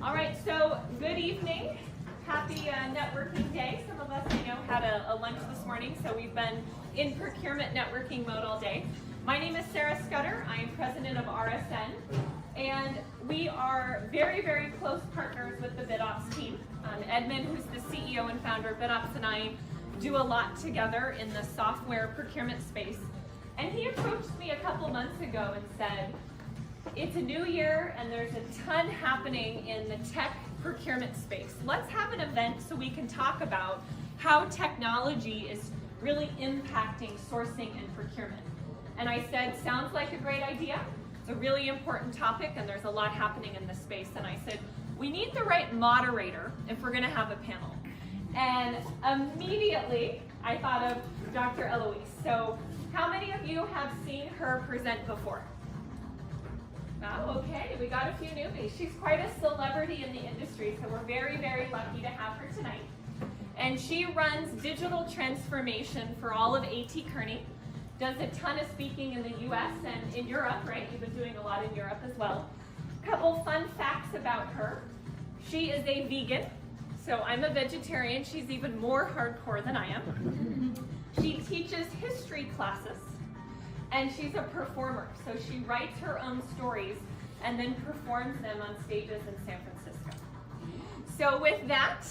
All right, so good evening. Happy networking day. Some of us, I know, had a lunch this morning, so we've been in procurement networking mode all day. My name is Sarah Scudder. I am president of RSN, and we are very, very close partners with the BidOps team. Edmund, who's the CEO and founder of BidOps, and I do a lot together in the software procurement space. And he approached me a couple months ago and said, it's a new year and there's a ton happening in the tech procurement space. Let's have an event so we can talk about how technology is really impacting sourcing and procurement. And I said, sounds like a great idea. It's a really important topic and there's a lot happening in this space. And I said, we need the right moderator if we're gonna have a panel. And immediately I thought of Dr. Eloise. So how many of you have seen her present before? Oh, okay, we got a few newbies. She's quite a celebrity in the industry, so we're very, very lucky to have her tonight. And she runs digital transformation for all of A.T. Kearney, does a ton of speaking in the US and in Europe, right? You've been doing a lot in Europe as well. A couple fun facts about her. She is a vegan, so I'm a vegetarian. She's even more hardcore than I am. She teaches history classes. And she's a performer, so she writes her own stories and then performs them on stages in San Francisco. So with that,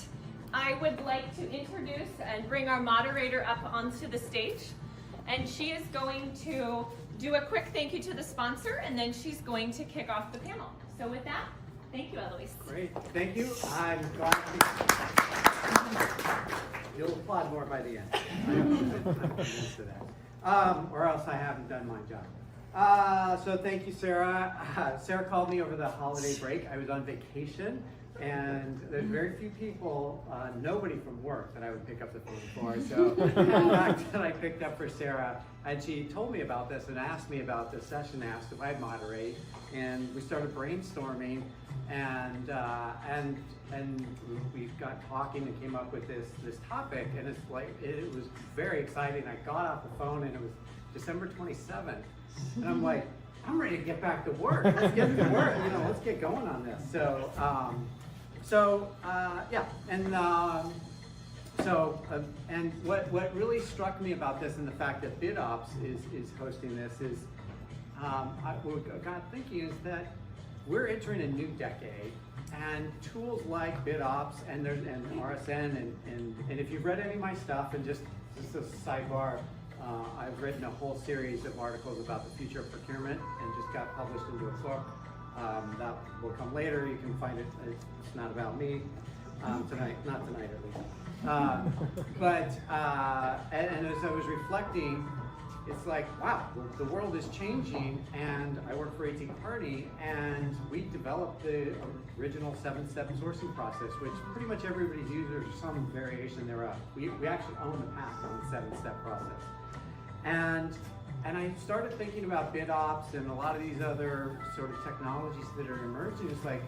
I would like to introduce and bring our moderator up onto the stage. And she is going to do a quick thank you to the sponsor, and then she's going to kick off the panel. So with that, thank you, Eloise. Great, thank you. I'm glad to... You'll applaud more by the end. I'm used to that. Or else I haven't done my job. So thank you, Sarah. Sarah called me over the holiday break. I was on vacation, and there's very few people, nobody from work that I would pick up the phone for. So the fact that I picked up for Sarah, and she told me about this and asked me about this session, asked if I'd moderate, and we started brainstorming, and we got talking and came up with this topic, and it's like, it was very exciting. I got off the phone and it was December 27th, and I'm like, I'm ready to get back to work. Let's get to work, let's get going on this. And what really struck me about this and the fact that BidOps is hosting this is, I got thinking is that we're entering a new decade, and tools like BidOps and RSN and if you've read any of my stuff, and just a sidebar, I've written a whole series of articles about the future of procurement and just got published into a book. That will come later. You can find it. It's not about me tonight, not tonight at least. And as I was reflecting, it's like, wow, the world is changing, and I work for A.T. Kearney, and we developed the original 7-step sourcing process, which pretty much everybody's used or some variation thereof. We actually own the patent on the 7-step process. And I started thinking about BidOps and a lot of these other sort of technologies that are emerging. It's like,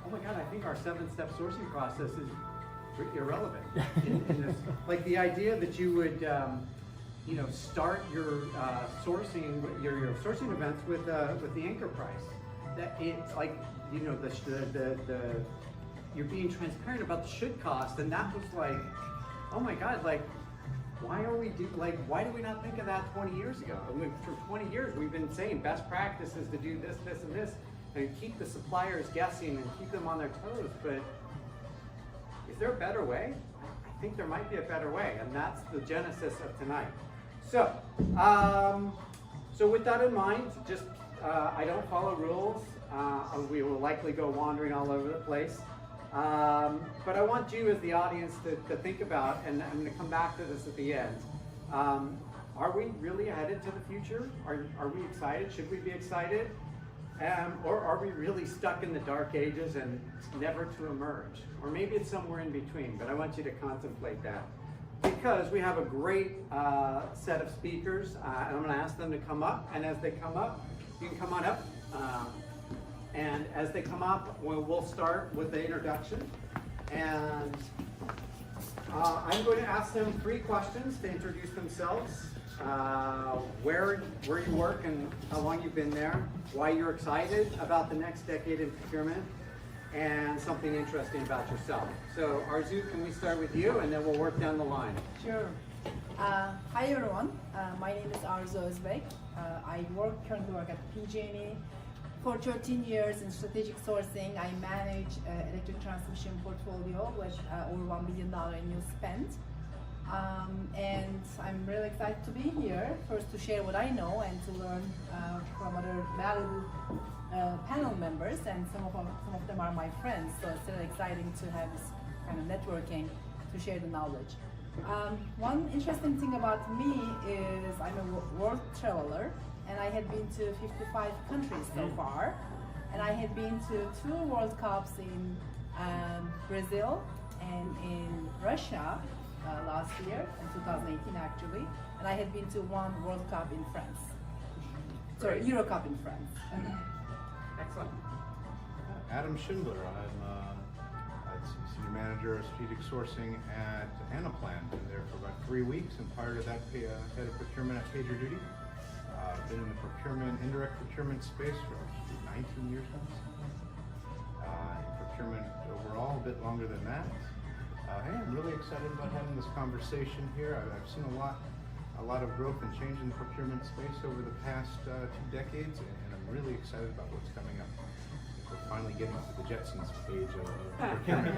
oh my God, I think our 7-step sourcing process is irrelevant. in this. Like the idea that you would start your sourcing events with the anchor price. That it's like, you're being transparent about the should cost, and that was like, oh my God, like, why do we not think of that 20 years ago? I mean, for 20 years we've been saying best practices to do this, this, and this, and keep the suppliers guessing and keep them on their toes. But is there a better way? I think there might be a better way, and that's the genesis of tonight. So, with that in mind, just I don't follow rules. We will likely go wandering all over the place. But I want you as the audience to think about, and I'm going to come back to this at the end. Are we really headed to the future? Are we excited? Should we be excited? Or are we really stuck in the dark ages and never to emerge? Or maybe it's somewhere in between, but I want you to contemplate that. Because we have a great set of speakers, and I'm going to ask them to come up, and as they come up, you can come on up. And as they come up, we'll start with the introduction. And I'm going to ask them 3 questions to introduce themselves. Where you work and how long you've been there, why you're excited about the next decade in procurement, and something interesting about yourself. So Arzu, can we start with you, and then we'll work down the line. Sure. Hi everyone. My name is Arzu Özbek. I currently work at PG&E. For 13 years in strategic sourcing, I manage electric transmission portfolio with over $1 billion in new spend. And I'm really excited to be here, first to share what I know and to learn from other valuable panel members, and some of them are my friends, so it's really exciting to have this kind of networking to share the knowledge. One interesting thing about me is I'm a world traveler, and I had been to 55 countries so far, and I had been to 2 World Cups in Brazil and in Russia last year, in 2018 actually, and I had been to 1 World Cup in France. Sorry, Euro Cup in France. Excellent. Adam Schindler. I'm Senior Manager of Strategic Sourcing at Anaplan. Been there for about 3 weeks, and prior to that, Head of Procurement at PagerDuty. Been in the procurement, indirect procurement space for 19 years now. Procurement overall, a bit longer than that. Hey, I'm really excited about having this conversation here. I've seen a lot of growth and change in the procurement space over the past 2 decades, and I'm really excited about what's coming up. We're finally getting to the Jetsons page of procurement.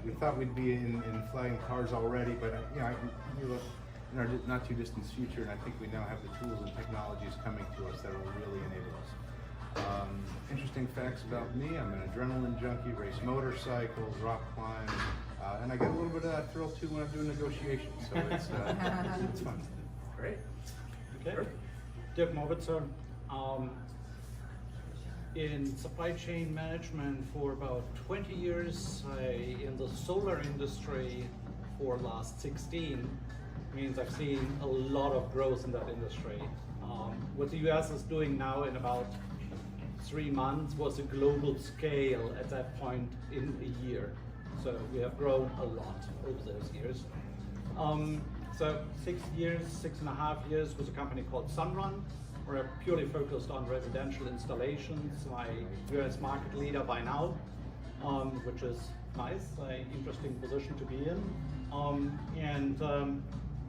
We thought we'd be in flying cars already, but we look in our not too distant future, and I think we now have the tools and technologies coming to us that will really enable us. Interesting facts about me: I'm an adrenaline junkie, race motorcycles, rock climb, and I get a little bit of that thrill too when I'm doing negotiations. So it's fun. Great. Okay. Dirk Mowitzer. In supply chain management for about 20 years, in the solar industry for last 16, means I've seen a lot of growth in that industry. What the US is doing now in about 3 months was a global scale at that point in a year. So we have grown a lot over those years. So 6.5 years with a company called Sunrun. We're purely focused on residential installations. My US market leader by now, which is nice, an interesting position to be in.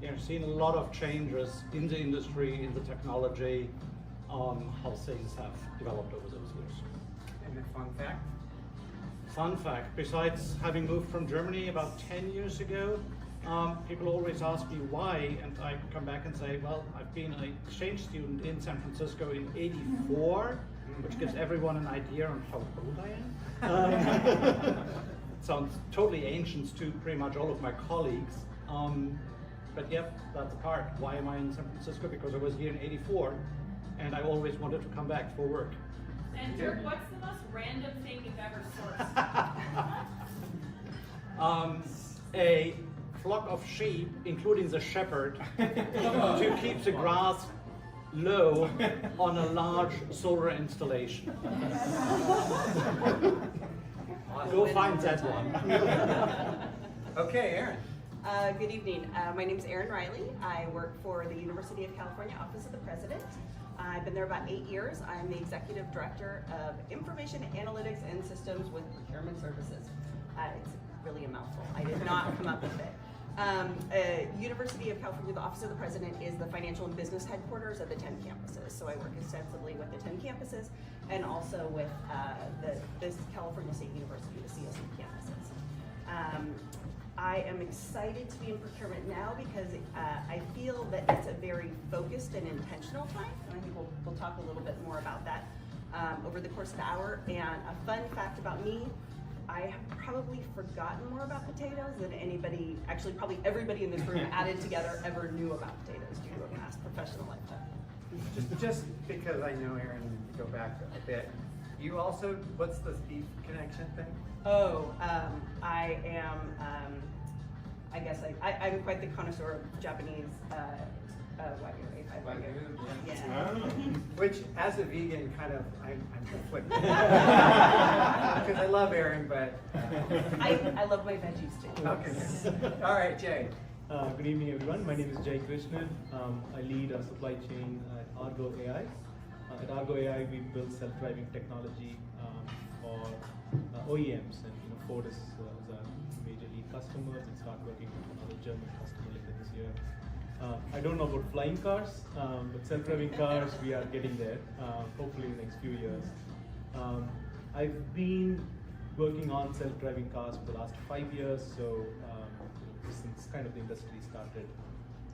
I've seen a lot of changes in the industry, in the technology, how things have developed over those years. And a fun fact? Fun fact, besides having moved from Germany about 10 years ago, people always ask me why, and I come back and say, well, I've been an exchange student in San Francisco in '84, which gives everyone an idea on how old I am. It sounds totally ancient to pretty much all of my colleagues. But yep, that's the part. Why am I in San Francisco? Because I was here in '84, and I always wanted to come back for work. And Dirk, what's the most random thing you've ever sourced? A flock of sheep, including the shepherd, to keep the grass low on a large solar installation. Go find that one. Okay, Aaron. Good evening. My name is Erin Riley. I work for the University of California Office of the President. I've been there about 8 years. I'm the Executive Director of Information Analytics and Systems with Procurement Services. It's really a mouthful. I did not come up with it. University of California, the Office of the President is the financial and business headquarters of the 10 campuses. So I work extensively with the 10 campuses and also with the California State University, the CSU campuses. I am excited to be in procurement now because I feel that it's a very focused and intentional time, and I think we'll talk a little bit more about that over the course of the hour. And a fun fact about me, I have probably forgotten more about potatoes than anybody, actually probably everybody in this room added together ever knew about potatoes due to a past professional lifetime. Just because I know Aaron, to go back a bit, you also, what's the beef connection thing? Oh, I am, I guess I'm quite the connoisseur of Japanese Wagyu. Yeah. Which, as a vegan, kind of, I'm conflicted. Because I love Aaron, but... I love my veggies too. Okay. All right, Jay. Good evening, everyone. My name is Jay Krishnan. I lead our supply chain at Argo AI. At Argo AI, we build self-driving technology for OEMs, and Ford is a major lead customer, and start working with another German customer later this year. I don't know about flying cars, but self-driving cars, we are getting there, hopefully in the next few years. I've been working on self-driving cars for the last 5 years, so since kind of the industry started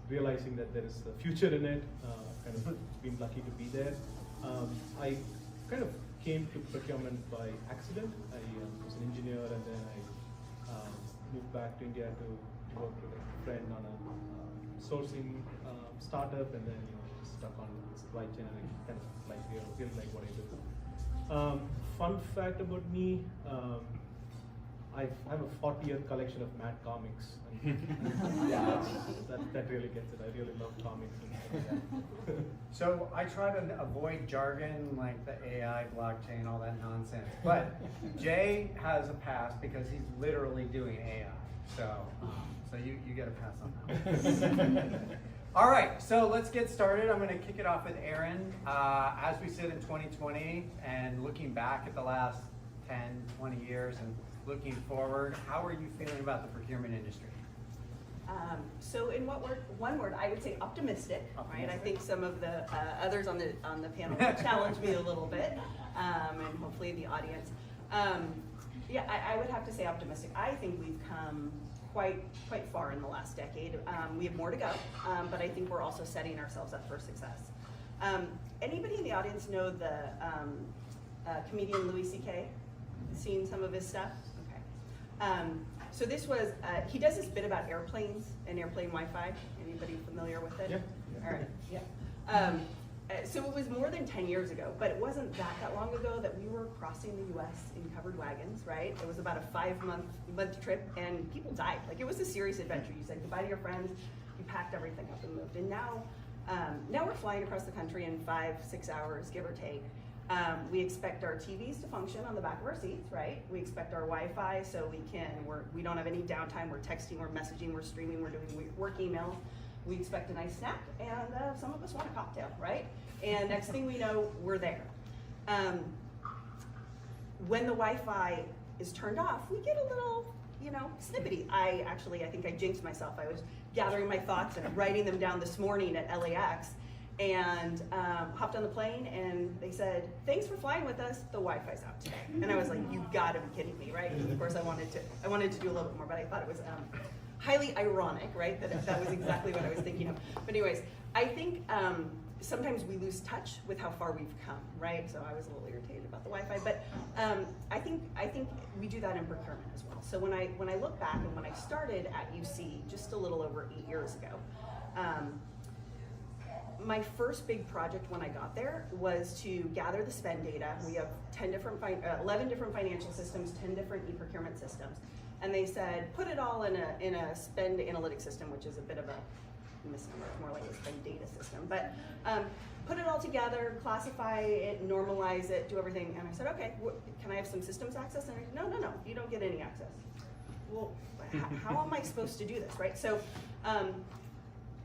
realizing that there is a future in it, kind of been lucky to be there. I kind of came to procurement by accident. I was an engineer, and then I moved back to India to work with a friend on a sourcing startup, and then stuck on supply chain, and I kind of really like what I do. Fun fact about me, I have a 40th collection of Mad comics. Yeah, that really gets it. I really love comics. So I try to avoid jargon like the AI, blockchain, all that nonsense. But Jay has a pass because he's literally doing AI. So you get a pass on that. All right, so let's get started. I'm going to kick it off with Aaron. As we sit in 2020 and looking back at the last 10, 20 years and looking forward, how are you feeling about the procurement industry? So in one word, I would say optimistic, right? I think some of the others on the panel challenged me a little bit, and hopefully the audience. Yeah, I would have to say optimistic. I think we've come quite far in the last decade. We have more to go, but I think we're also setting ourselves up for success. Anybody in the audience know the comedian Louis C.K.? Seen some of his stuff? Okay. So this was, he does this bit about airplanes and airplane Wi-Fi. Anybody familiar with it? Yeah. All right, yeah. So it was more than 10 years ago, but it wasn't that long ago that we were crossing the US in covered wagons, right? It was about a 5-month trip, and people died. Like, it was a serious adventure. You said goodbye to your friends, you packed everything up and moved. And now we're flying across the country in 5-6 hours, give or take. We expect our TVs to function on the back of our seats, right? We expect our Wi-Fi so we don't have any downtime. We're texting, we're messaging, we're streaming, we're doing work emails. We expect a nice snack, and some of us want a cocktail, right? And next thing we know, we're there. When the Wi-Fi is turned off, we get a little, snippety. I think I jinxed myself. I was gathering my thoughts and writing them down this morning at LAX, and hopped on the plane, and they said, "Thanks for flying with us. The Wi-Fi's out today." And I was like, "You gotta be kidding me, right?" Because of course I wanted to do a little bit more, but I thought it was highly ironic, right? That was exactly what I was thinking of. But anyways, I think sometimes we lose touch with how far we've come, right? So I was a little irritated about the Wi-Fi, but I think we do that in procurement as well. So when I look back, and when I started at UC just a little over 8 years ago. My first big project when I got there was to gather the spend data. We have 11 different financial systems, 10 different e-procurement systems. And they said, put it all in a spend analytics system, which is a bit of a misnomer, it's more like a spend data system. But put it all together, classify it, normalize it, do everything. And I said, okay, can I have some systems access? And I said, no, you don't get any access. Well, how am I supposed to do this, right? So.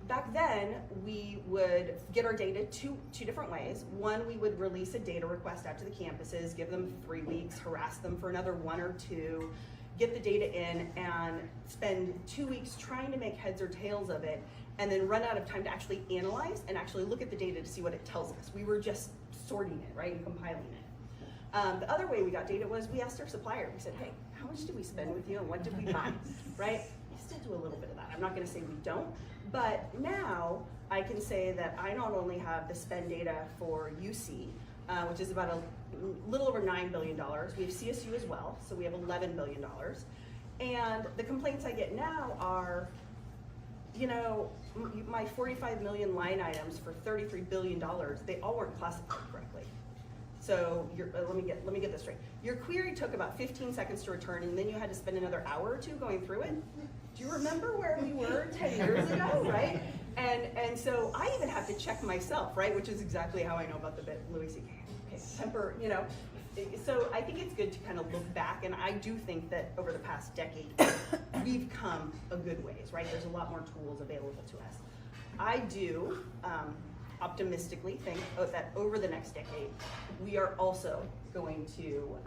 Back then, we would get our data two different ways. One, we would release a data request out to the campuses, give them 3 weeks, harass them for another 1 or 2, get the data in, and spend 2 weeks trying to make heads or tails of it, and then run out of time to actually analyze and actually look at the data to see what it tells us. We were just sorting it, right, and compiling it. The other way we got data was we asked our supplier. We said, hey, how much did we spend with you, and what did we buy, right? We still do a little bit of that. I'm not going to say we don't. But now I can say that I not only have the spend data for UC, which is about a little over $9 billion. We have CSU as well, so we have $11 billion. And the complaints I get now are, my 45 million line items for $33 billion, they all weren't classified correctly. So let me get this straight. Your query took about 15 seconds to return, and then you had to spend another hour or 2 going through it. Do you remember where we were 10 years ago, right? And so I even have to check myself, right? Which is exactly how I know about the bit Louis C.K. Okay, temper, So I think it's good to kind of look back, and I do think that over the past decade, we've come a good ways, right? There's a lot more tools available to us. I do optimistically think that over the next decade, we are also going to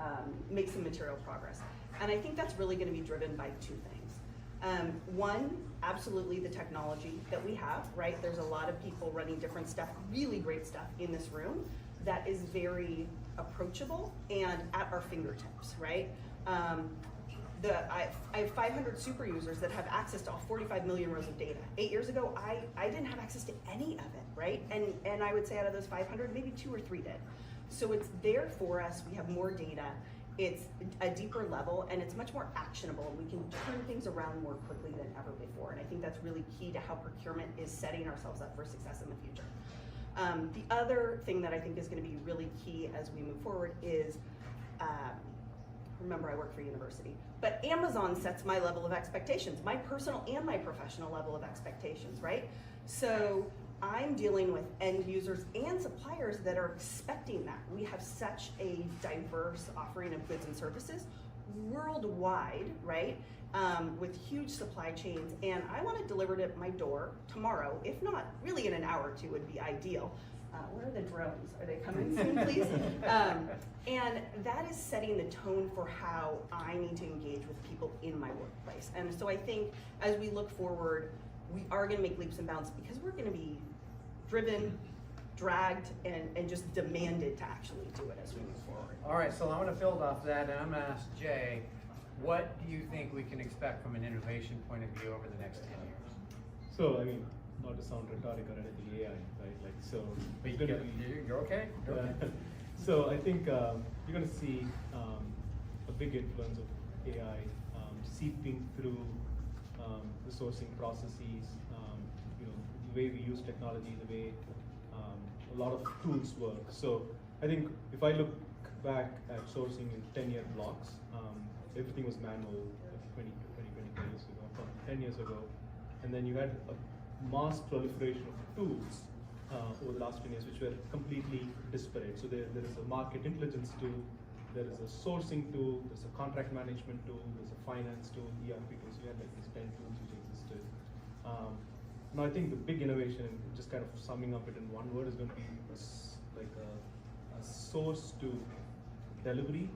make some material progress. And I think that's really going to be driven by two things. One, absolutely the technology that we have, right? There's a lot of people running different stuff, really great stuff in this room that is very approachable and at our fingertips, right? I have 500 super users that have access to all 45 million rows of data. 8 years ago, I didn't have access to any of it, right? And I would say out of those 500, maybe 2 or 3 did. So it's there for us, we have more data, it's a deeper level, and it's much more actionable, and we can turn things around more quickly than ever before. And I think that's really key to how procurement is setting ourselves up for success in the future. The other thing that I think is gonna be really key as we move forward is, remember I work for a university, but Amazon sets my level of expectations, my personal and my professional level of expectations, right? So I'm dealing with end users and suppliers that are expecting that. We have such a diverse offering of goods and services worldwide, right? With huge supply chains, and I want it delivered at my door tomorrow, if not really in an hour or two would be ideal. Where are the drones? Are they coming soon, please? And that is setting the tone for how I need to engage with people in my workplace. And so I think as we look forward, we are gonna make leaps and bounds because we're gonna be driven, dragged, and just demanded to actually do it as we move forward. All right, so I want to build off that, and I'm going to ask Jay, what do you think we can expect from an innovation point of view over the next 10 years? So, I mean, not to sound rhetoric or anything, AI, right? Like, so. But you're okay? You're okay. So I think you're going to see a big influence of AI seeping through the sourcing processes, the way we use technology, the way a lot of tools work. So I think if I look back at sourcing in 10-year blocks, everything was manual 20 years ago, 10 years ago. And then you had a mass proliferation of tools over the last 10 years, which were completely disparate. So there is a market intelligence tool, there is a sourcing tool, there's a contract management tool, there's a finance tool, ERP tool. So you had like these 10 tools which existed. Now I think the big innovation, just kind of summing up it in one word, is going to be a source to delivery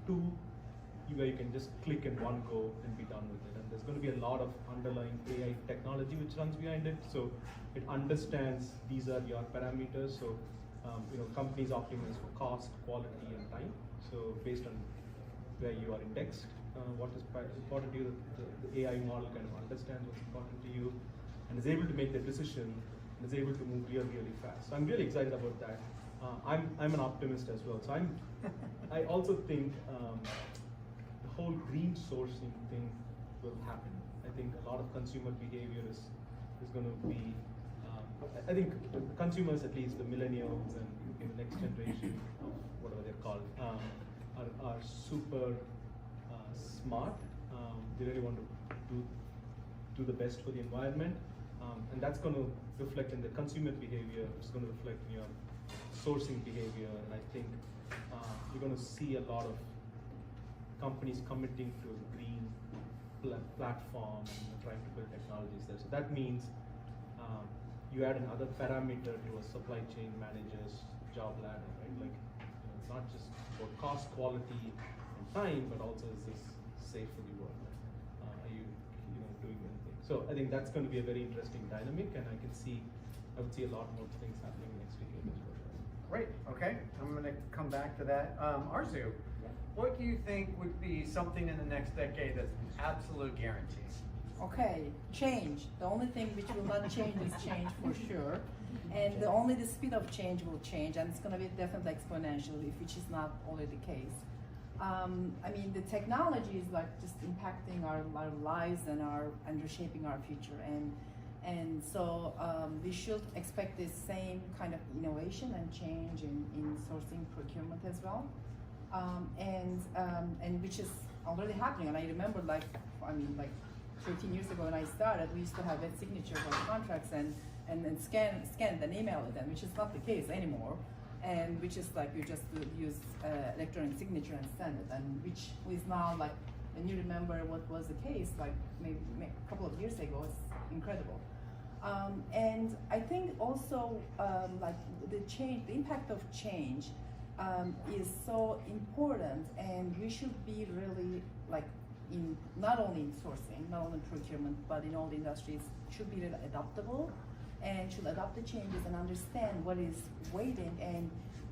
tool where you can just click in one go and be done with it. And there's going to be a lot of underlying AI technology which runs behind it. So it understands these are your parameters. So companies optimize for cost, quality, and time. So based on where you are indexed, what is important to you, the AI model kind of understands what's important to you, and is able to make the decision, and is able to move really, really fast. So I'm really excited about that. I'm an optimist as well. So I also think the whole green sourcing thing will happen. I think a lot of consumer behavior is going to be, I think consumers, at least the millennials and the next generation, whatever they're called, are super smart. They really want to do the best for the environment. And that's going to reflect in the consumer behavior, it's going to reflect in your sourcing behavior, and I think you're going to see a lot of companies committing to a green platform and trying to build technologies there. So that means you add another parameter to a supply chain manager's job ladder, right? Like, it's not just about cost, quality, and time, but also is this safe for the world? Are you doing anything? So I think that's going to be a very interesting dynamic, and I would see a lot more things happening next decade as well. Great, okay. I'm going to come back to that. Arzu, what do you think would be something in the next decade that's an absolute guarantee? Okay, change. The only thing which will not change is change for sure. And only the speed of change will change, and it's going to be definitely exponential, which is not already the case. I mean, the technology is like just impacting our lives and reshaping our future. And so we should expect this same kind of innovation and change in sourcing procurement as well. And which is already happening. And I remember like 13 years ago when I started, we used to have a signature for contracts and scan and email it, and which is not the case anymore. And which is like you just use electronic signature and send it, and which is now like, when you remember what was the case like maybe a couple of years ago, it's incredible. And I think also like the impact of change is so important, and we should be really like in not only in sourcing, not only procurement, but in all the industries should be really adaptable and should adapt the changes and understand what is waiting,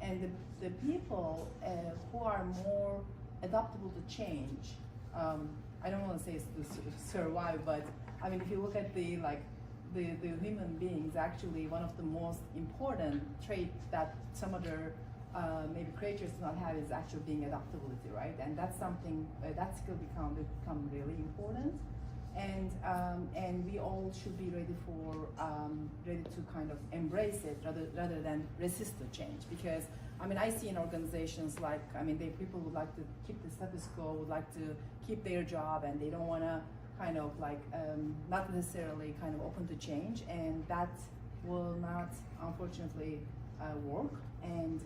and the people who are more adaptable to change. I don't want to say it's to survive, but I mean if you look at the human beings, actually one of the most important traits that some other maybe creatures do not have is actually being adaptability, right? And that's something that skill become really important, and we all should be ready to kind of embrace it rather than resist the change. Because I mean I see in organizations like people would like to keep the status quo, would like to keep their job, and they don't want to kind of like not necessarily kind of open to change, and that will not unfortunately work, and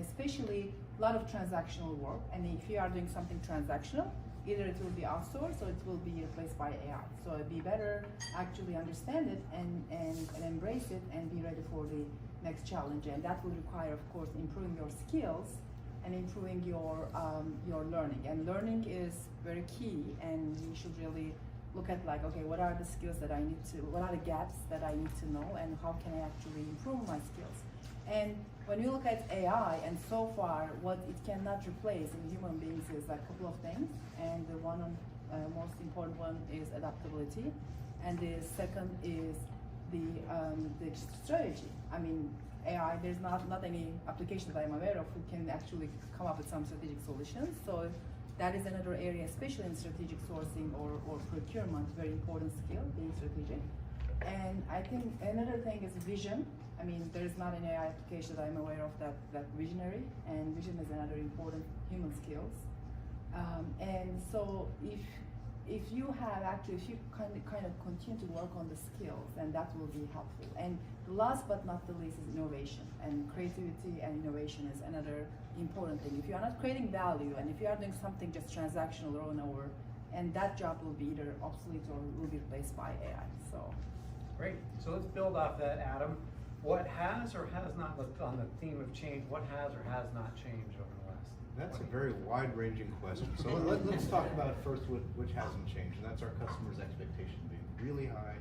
especially a lot of transactional work. And if you are doing something transactional, either it will be outsourced or it will be replaced by AI. So it'd be better actually understand it and embrace it and be ready for the next challenge, and that will require of course improving your skills and improving your learning. And learning is very key, and you should really look at like, okay, what are the skills that what are the gaps that I need to know, and how can I actually improve my skills? And when you look at AI, and so far what it cannot replace in human beings is a couple of things, and the most important one is adaptability, and the second is the strategy. I mean, AI, there's not any application that I'm aware of who can actually come up with some strategic solutions. So that is another area, especially in strategic sourcing or procurement, very important skill, being strategic. And I think another thing is vision. I mean, there's not an AI application that I'm aware of that visionary, and vision is another important human skills. And so if you kind of continue to work on the skills, then that will be helpful. And last but not the least is innovation, and creativity and innovation is another important thing. If you are not creating value, and if you are doing something just transactional or over, and that job will be either obsolete or will be replaced by AI. So Great. So let's build off that, Adam. What has or has not, on the theme of change, what has or has not changed over the last? That's a very wide-ranging question. So let's talk about first which hasn't changed, and that's our customers' expectation being really high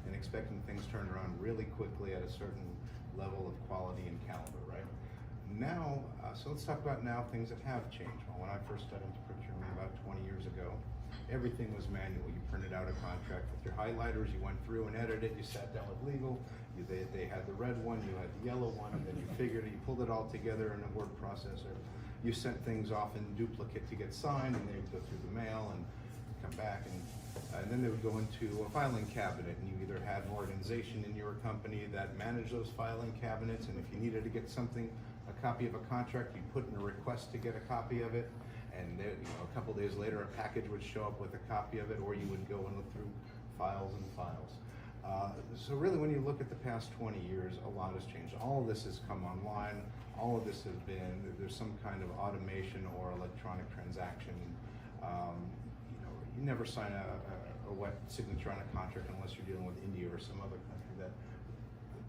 and expecting things turned around really quickly at a certain level of quality and caliber, right? Now, so let's talk about now things that have changed. Well, when I first got into procurement about 20 years ago, everything was manual. You printed out a contract with your highlighters, you went through and edited it, you sat down with legal, they had the red one, you had the yellow one, and then you figured it, you pulled it all together in a word processor. You sent things off in duplicate to get signed, and they would go through the mail and come back, and then they would go into a filing cabinet, and you either had an organization in your company that managed those filing cabinets, and if you needed to get something, a copy of a contract, you put in a request to get a copy of it, and there, a couple days later a package would show up with a copy of it, or you would go and look through files and files. So really, when you look at the past 20 years, a lot has changed. All of this has come online. All of this has been, there's some kind of automation or electronic transaction. You never sign a wet signature on a contract unless you're dealing with India or some other country that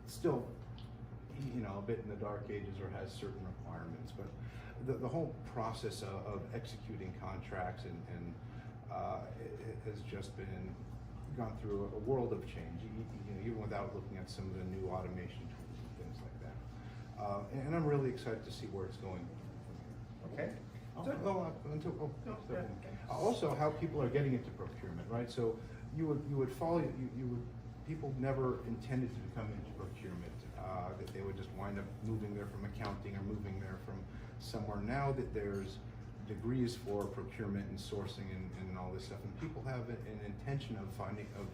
still, a bit in the dark ages or has certain requirements. But the whole process of executing contracts and has just gone through a world of change, even without looking at some of the new automation tools and things like that. And I'm really excited to see where it's going. Okay. Also, how people are getting into procurement, right? So people never intended to come into procurement. That they would just wind up moving there from accounting or moving there from somewhere. Now that there's degrees for procurement and sourcing and all this stuff, and people have an intention of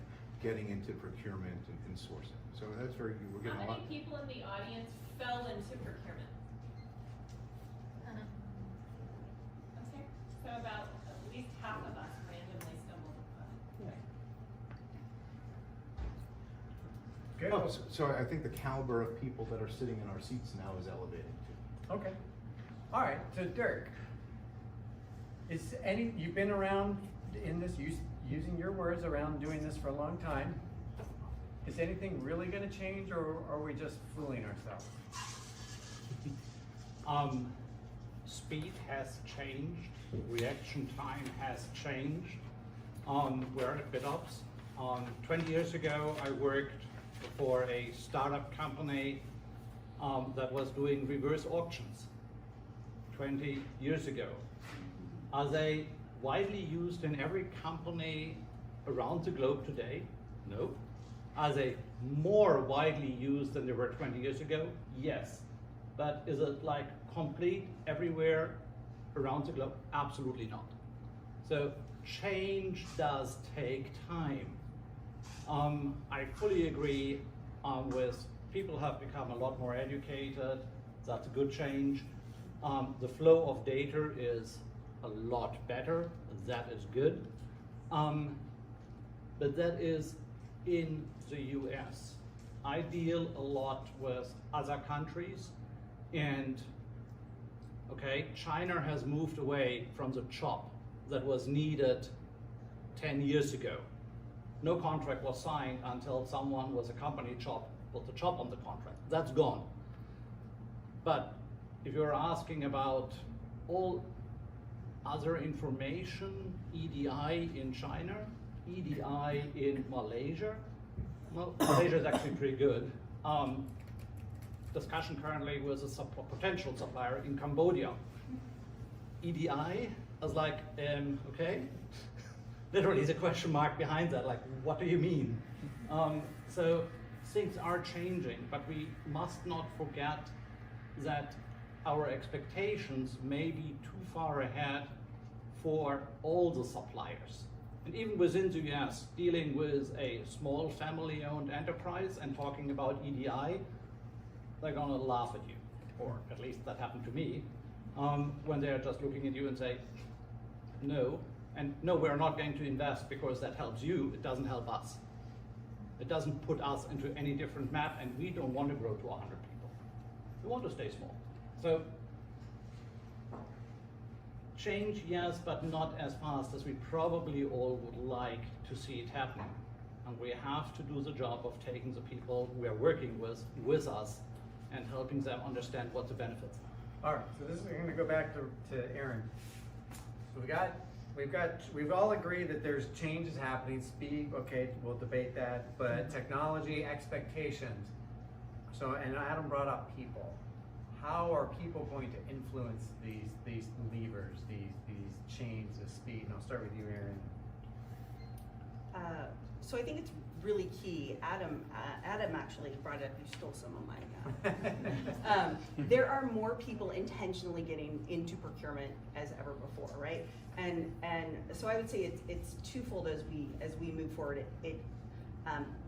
getting into procurement and sourcing. So that's very good. We're getting How many people in the audience fell into procurement? Okay, so about at least half of us randomly stumbled upon it. Good. Oh, so I think the caliber of people that are sitting in our seats now is elevated too. Okay. All right. So Dirk, you've been around in this, using your words, around doing this for a long time. is anything really going to change, or are we just fooling ourselves? Speed has changed, reaction time has changed. We're at BitOps. 20 years ago, I worked for a startup company that was doing reverse auctions 20 years ago. Are they widely used in every company around the globe today? No. Are they more widely used than they were 20 years ago? Yes. But is it like complete everywhere around the globe? Absolutely not. So change does take time. I fully agree with people have become a lot more educated. That's a good change. The flow of data is a lot better. That is good. But that is in the US. I deal a lot with other countries, and okay, China has moved away from the chop that was needed 10 years ago. No contract was signed until someone with a company put the chop on the contract. That's gone. But if you're asking about all other information, EDI in China, EDI in Malaysia, well, Malaysia is actually pretty good. Discussion currently with a potential supplier in Cambodia. EDI, I was like, okay. Literally, there's a question mark behind that, like, what do you mean? So things are changing, but we must not forget that our expectations may be too far ahead for all the suppliers. And even within the US, dealing with a small family-owned enterprise and talking about EDI, they're gonna laugh at you, or at least that happened to me, when they're just looking at you and say, no, and no, we're not going to invest because that helps you, it doesn't help us. It doesn't put us into any different map, and we don't want to grow to 100 people. We want to stay small. So, change, yes, but not as fast as we probably all would like to see it happening. And we have to do the job of taking the people we are working with us and helping them understand what the benefits are. All right, so this is going to go back to Aaron. So we've all agreed that there's changes happening. Speed, okay, we'll debate that, but technology, expectations. So, and Adam brought up people. How are people going to influence these levers, these chains of speed? And I'll start with you, Aaron. So I think it's really key. Adam actually brought it up. You stole some of mine. There are more people intentionally getting into procurement as ever before, right? And so I would say it's twofold as we move forward.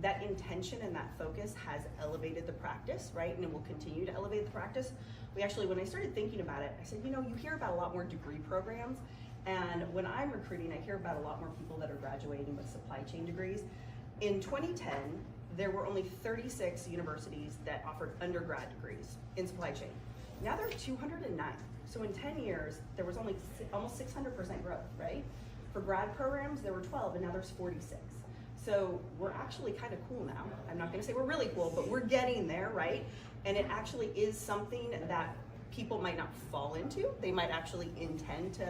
That intention and that focus has elevated the practice, right? And it will continue to elevate the practice. We actually, when I started thinking about it, I said, you hear about a lot more degree programs. And when I'm recruiting, I hear about a lot more people that are graduating with supply chain degrees. In 2010, there were only 36 universities that offered undergrad degrees in supply chain. Now there are 209. So in 10 years, there was only almost 600% growth, right? For grad programs, there were 12, and now there's 46. So we're actually kind of cool now. I'm not gonna say we're really cool, but we're getting there, right? And it actually is something that people might not fall into. They might actually intend to,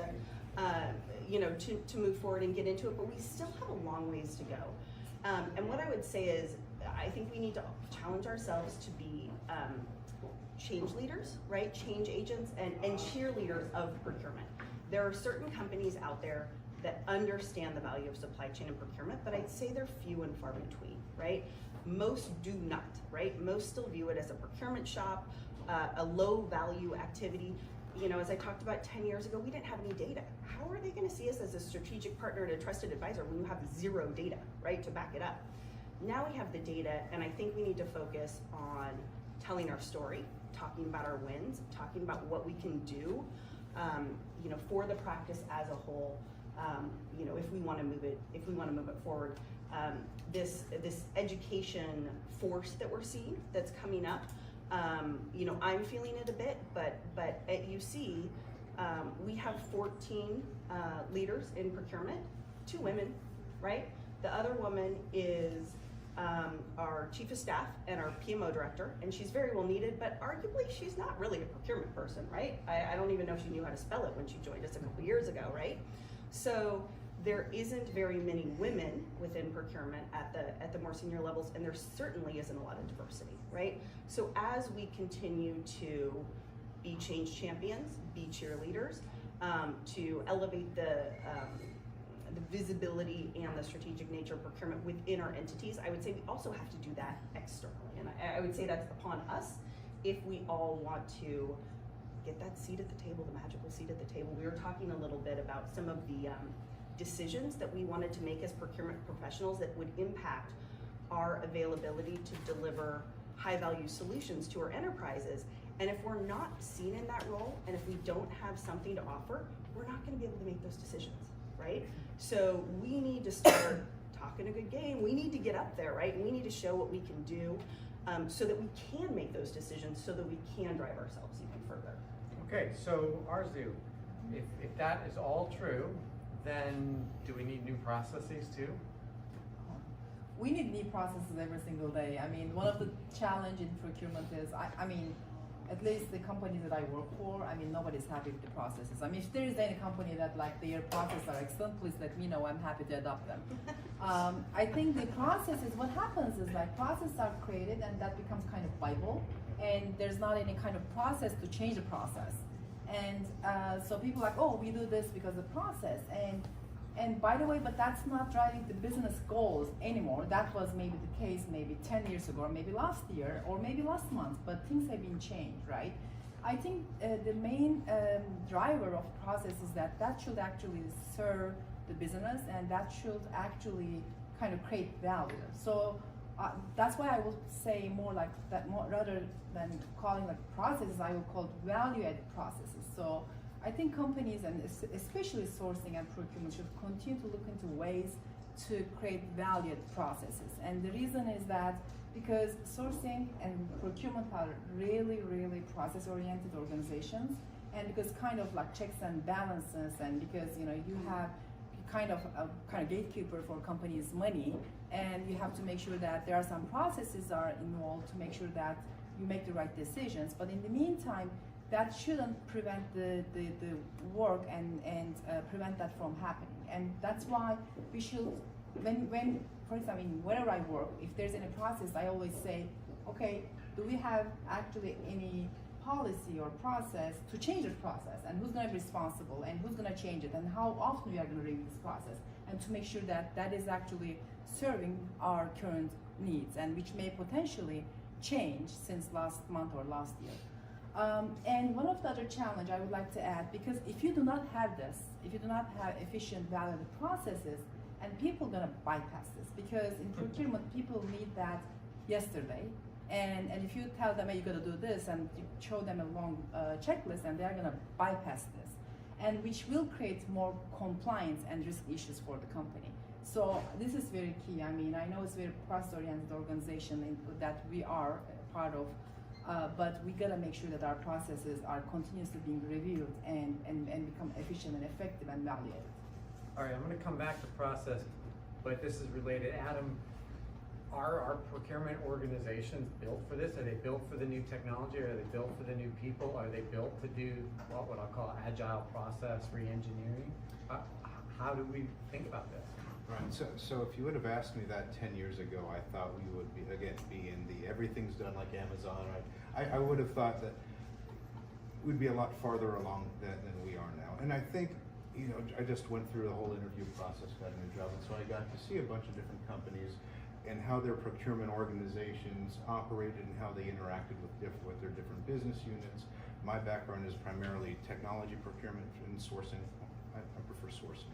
to move forward and get into it, but we still have a long ways to go. And what I would say is, I think we need to challenge ourselves to be change leaders, right? Change agents and cheerleaders of procurement. There are certain companies out there that understand the value of supply chain and procurement, but I'd say they're few and far between, right? Most do not, right? Most still view it as a procurement shop, a low value activity. As I talked about 10 years ago, we didn't have any data. How are they gonna see us as a strategic partner and a trusted advisor when you have zero data, right, to back it up? Now we have the data, and I think we need to focus on telling our story, talking about our wins, talking about what we can do, for the practice as a whole. If we want to move it forward. This education force that we're seeing that's coming up, I'm feeling it a bit, but at UC, we have 14 leaders in procurement, 2 women, right? The other woman is our chief of staff and our PMO director, and she's very well needed, but arguably she's not really a procurement person, right? I don't even know if she knew how to spell it when she joined us a couple years ago, right? So there isn't very many women within procurement at the more senior levels, and there certainly isn't a lot of diversity, right? So as we continue to be change champions, be cheerleaders, to elevate the visibility and the strategic nature of procurement within our entities, I would say we also have to do that externally. And I would say that's upon us if we all want to get that seat at the table, the magical seat at the table. We were talking a little bit about some of the decisions that we wanted to make as procurement professionals that would impact our availability to deliver high value solutions to our enterprises. And if we're not seen in that role, and if we don't have something to offer, we're not going to be able to make those decisions, right? So we need to start talking a good game. We need to get up there, right? And we need to show what we can do so that we can make those decisions, so that we can drive ourselves even further. Okay, so Arzu, if that is all true, then do we need new processes too? We need new processes every single day. I mean, one of the challenge in procurement is, I mean, at least the companies that I work for, I mean, nobody's happy with the processes. I mean, if there is any company that like their processes are excellent, please let me know. I'm happy to adopt them. I think the processes, what happens is like processes are created and that becomes kind of Bible, and there's not any kind of process to change the process. And so people are like, oh, we do this because of process. And by the way, but that's not driving the business goals anymore. That was maybe the case maybe 10 years ago, or maybe last year, or maybe last month, but things have been changed, right? I think the main driver of process is that should actually serve the business, and that should actually kind of create value. So that's why I would say more like that, more rather than calling like processes, I would call it value-added processes. So I think companies, and especially sourcing and procurement, should continue to look into ways to create value-added processes. And the reason is that because sourcing and procurement are really, really process-oriented organizations, and because kind of like checks and balances, and because you have kind of a gatekeeper for companies' money, and you have to make sure that there are some processes are involved to make sure that you make the right decisions. But in the meantime, that shouldn't prevent the work and prevent that from happening. And that's why we should, when for example, wherever I work, if there's any process, I always say, okay, do we have actually any policy or process to change the process, and who's going to be responsible, and who's going to change it, and how often we are going to review this process, and to make sure that that is actually serving our current needs, and which may potentially change since last month or last year. And one of the other challenge I would like to add, because if you do not have this, if you do not have efficient value processes, and people are going to bypass this, because in procurement people need that yesterday, and if you tell them, hey, you got to do this, and you show them a long checklist, and they're going to bypass this, and which will create more compliance and risk issues for the company. So this is very key. I mean, I know it's a very process-oriented organization that we are part of, but we gotta make sure that our processes are continuously being reviewed and become efficient and effective and valued. All right, I'm going to come back to process, but this is related. Adam, are our procurement organizations built for this? Are they built for the new technology? Are they built for the new people? Are they built to do what I'll call agile process re-engineering? How do we think about this? Right. So if you would have asked me that 10 years ago, I thought we would be in the everything's done like Amazon. I would have thought that we'd be a lot farther along than we are now. And I think, I just went through the whole interview process, got a new job, and so I got to see a bunch of different companies and how their procurement organizations operated and how they interacted with their different business units. My background is primarily technology procurement and sourcing. I prefer sourcing.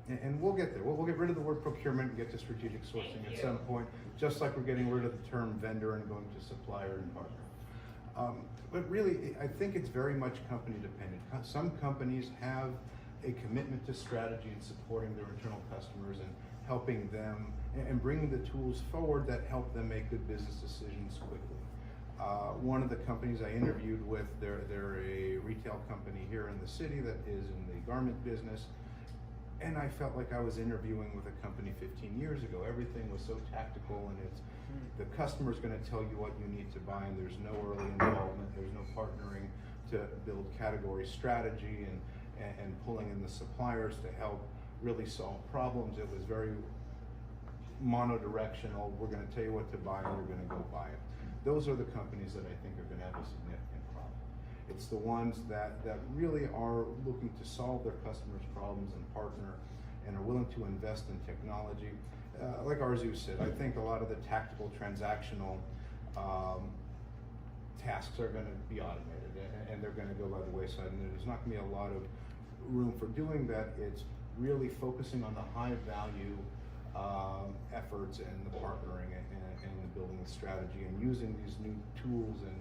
And we'll get there. We'll get rid of the word procurement and get to strategic sourcing at some point, just like we're getting rid of the term vendor and going to supplier and partner. But really, I think it's very much company dependent. Some companies have a commitment to strategy and supporting their internal customers and helping them and bringing the tools forward that help them make good business decisions quickly. One of the companies I interviewed with, they're a retail company here in the city that is in the garment business. And I felt like I was interviewing with a company 15 years ago. Everything was so tactical, and it's the customer's going to tell you what you need to buy, and there's no early involvement, there's no partnering to build category strategy and pulling in the suppliers to help really solve problems. It was very monodirectional. We're going to tell you what to buy, and you're going to go buy it. Those are the companies that I think are going to have a significant problem. It's the ones that really are looking to solve their customers' problems and partner and are willing to invest in technology. Like Arzu said, I think a lot of the tactical transactional tasks are going to be automated, and they're going to go by the wayside, and there's not going to be a lot of room for doing that. It's really focusing on the high value efforts and the partnering and the building the strategy and using these new tools and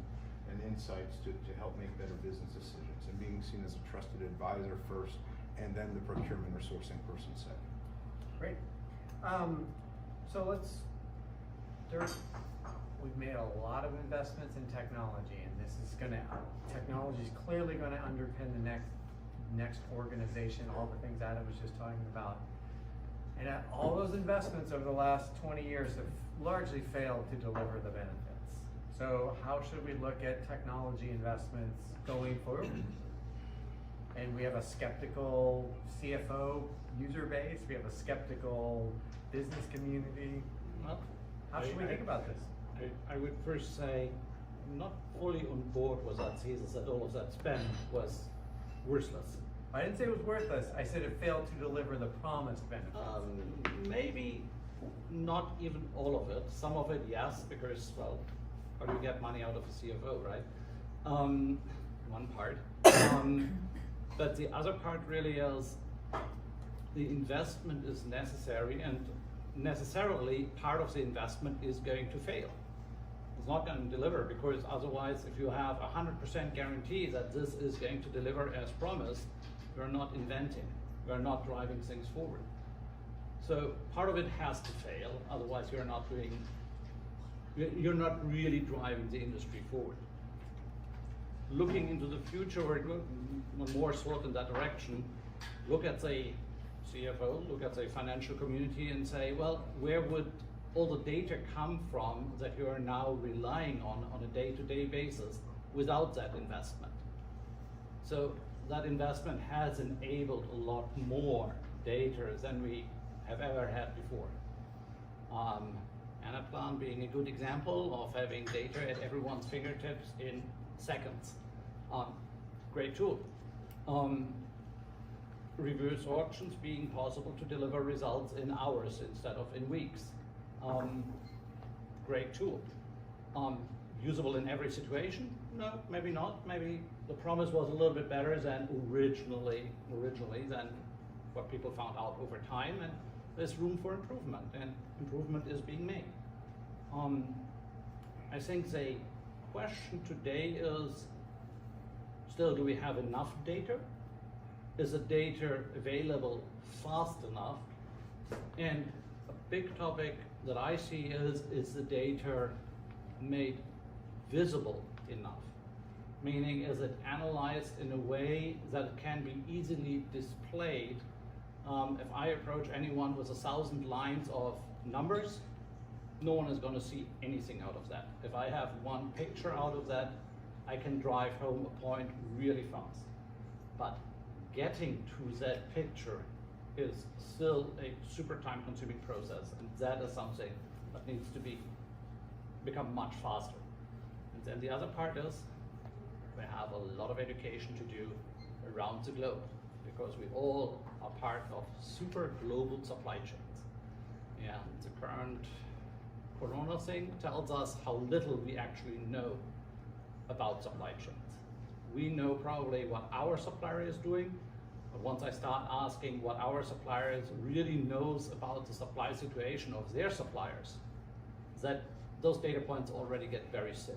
insights to help make better business decisions and being seen as a trusted advisor first, and then the procurement or sourcing person second. Great. So we've made a lot of investments in technology, and technology is clearly gonna underpin the next organization, all the things Adam was just talking about. And all those investments over the last 20 years have largely failed to deliver the benefits. So how should we look at technology investments going forward? And we have a skeptical CFO user base, we have a skeptical business community. Well, How should we think about this? I would first say, I'm not fully on board with that thesis that all of that spend was worthless. I didn't say it was worthless, I said it failed to deliver the promised benefits. Maybe not even all of it. Some of it, yes, because, well, how do you get money out of a CFO, right? One part. But the other part really is the investment is necessary, and necessarily part of the investment is going to fail. It's not going to deliver, because otherwise, if you have 100% guarantee that this is going to deliver as promised, we're not inventing, we're not driving things forward. So part of it has to fail, otherwise you're not really driving the industry forward. Looking into the future, or more sort in that direction, look at the CFO, look at the financial community and say, well, where would all the data come from that you are now relying on a day-to-day basis without that investment? So that investment has enabled a lot more data than we have ever had before. Anaplan being a good example of having data at everyone's fingertips in seconds. Great tool. Reverse auctions being possible to deliver results in hours instead of in weeks. Great tool. Usable in every situation? No, maybe not. Maybe the promise was a little bit better than originally than what people found out over time, and there's room for improvement, and improvement is being made. I think the question today is still, do we have enough data? Is the data available fast enough? And a big topic that I see is the data made visible enough? Meaning, is it analyzed in a way that it can be easily displayed? If I approach anyone with 1,000 lines of numbers, no one is going to see anything out of that. If I have one picture out of that, I can drive home a point really fast. But getting to that picture is still a super time-consuming process, and that is something that needs to become much faster. And then the other part is we have a lot of education to do around the globe, because we all are part of super global supply chains. And the current Corona thing tells us how little we actually know about supply chains. We know probably what our supplier is doing, but once I start asking what our suppliers really knows about the supply situation of their suppliers, that those data points already get very thin.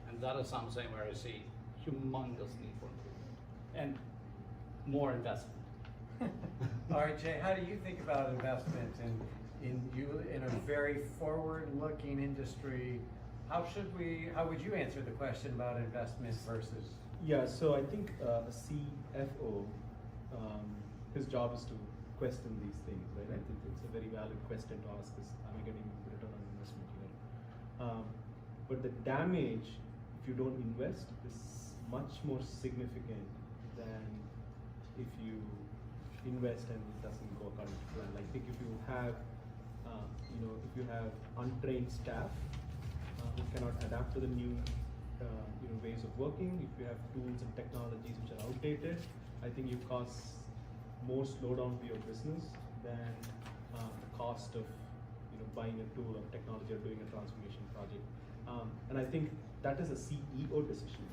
And that is something where I see humongous need for improvement and more investment. All right, Jay, how do you think about investment in a very forward-looking industry? How would you answer the question about investment versus? Yeah, so I think a CFO his job is to question these things, right? I think it's a very valid question to ask: is am I getting return on investment here? But the damage, if you don't invest, is much more significant than if you invest and it doesn't go according to plan. Like, think if you have, if you have untrained staff who cannot adapt to the new, ways of working, if you have tools and technologies which are outdated, I think you cause more slowdown to your business than the cost of, buying a tool or technology or doing a transformation project. And I think that is a CEO decision.